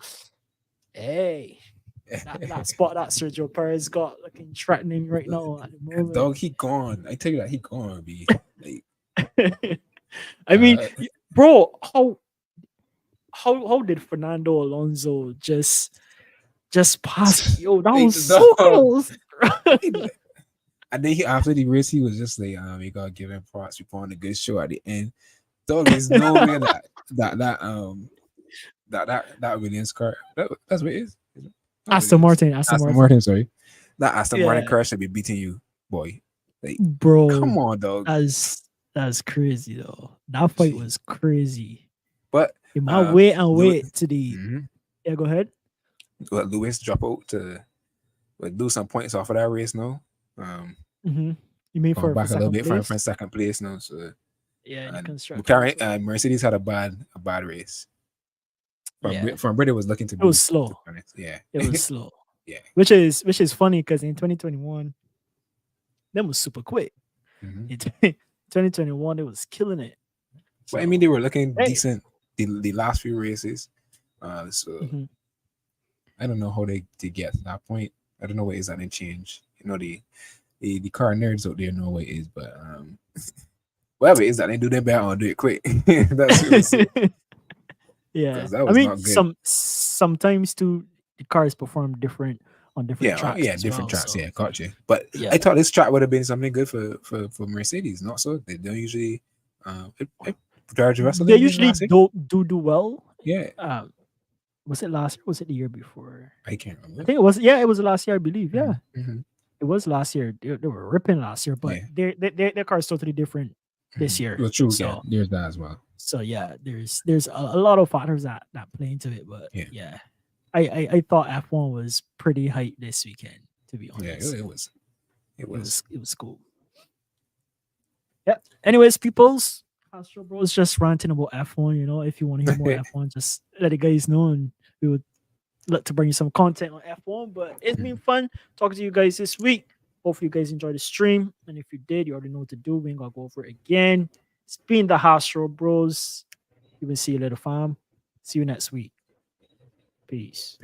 Hey, that spot that Sergio Perez got looking threatening right now at the moment. Dog, he gone. I tell you that he gone. Be like, I mean, bro, how did Fernando Alonso just pass? Yo, that was so close. And then after the race, he was just like, we gotta give him props. We put on a good show at the end. Dog, there's no way that Williams car. That's what it is. Aston Martin. Sorry, that Aston Martin car should be beating you, boy. Like, bro, come on, dog. That's crazy though. That fight was crazy. But you might wait to the. Yeah, go ahead. Let Lewis drop out to do some points off of that race now. You mean for back a little bit place? for second place now. So yeah, McLaren, Mercedes had a bad race. From Britain was looking to be. It was slow. Yeah, it was slow. Yeah, which is funny because in 2021, them was super quick. In 2021, it was killing it. So, I mean, they were looking decent the last few races. So I don't know how they get to that point. I don't know what is that they change. The car nerds out there know what it is, but whatever it is that they do their better and do it quick. That's yeah. That was not good. Sometimes too the cars perform different on different tracks. Yeah, different tracks. So. Yeah, gotcha. But I thought this track would have been something good for Mercedes. Not so. They don't usually. They usually do well. Yeah. Was it last year? Was it the year before? I can't remember. I think it was. Yeah, it was last year, I believe. Yeah, mm-hmm. It was last year. They were ripping last year, but their car is totally different this year. Well, true. So, yeah, there's that as well. So yeah, there's a lot of factors that play into it, but yeah. I thought F1 was pretty hype this weekend, to be honest. Yeah, it was. It was cool. Yeah. Anyways, peoples, Astro Bros just ranting about F1. If you want to hear more F1, just let the guys know, and we would like to bring you some content on F1. But it's been fun talking to you guys this week. Hopefully, you guys enjoyed the stream, and if you did, you already know what to do. We ain't gonna go over it again. It's been the Astro Bros. You will see you later, fam. See you next week. Peace.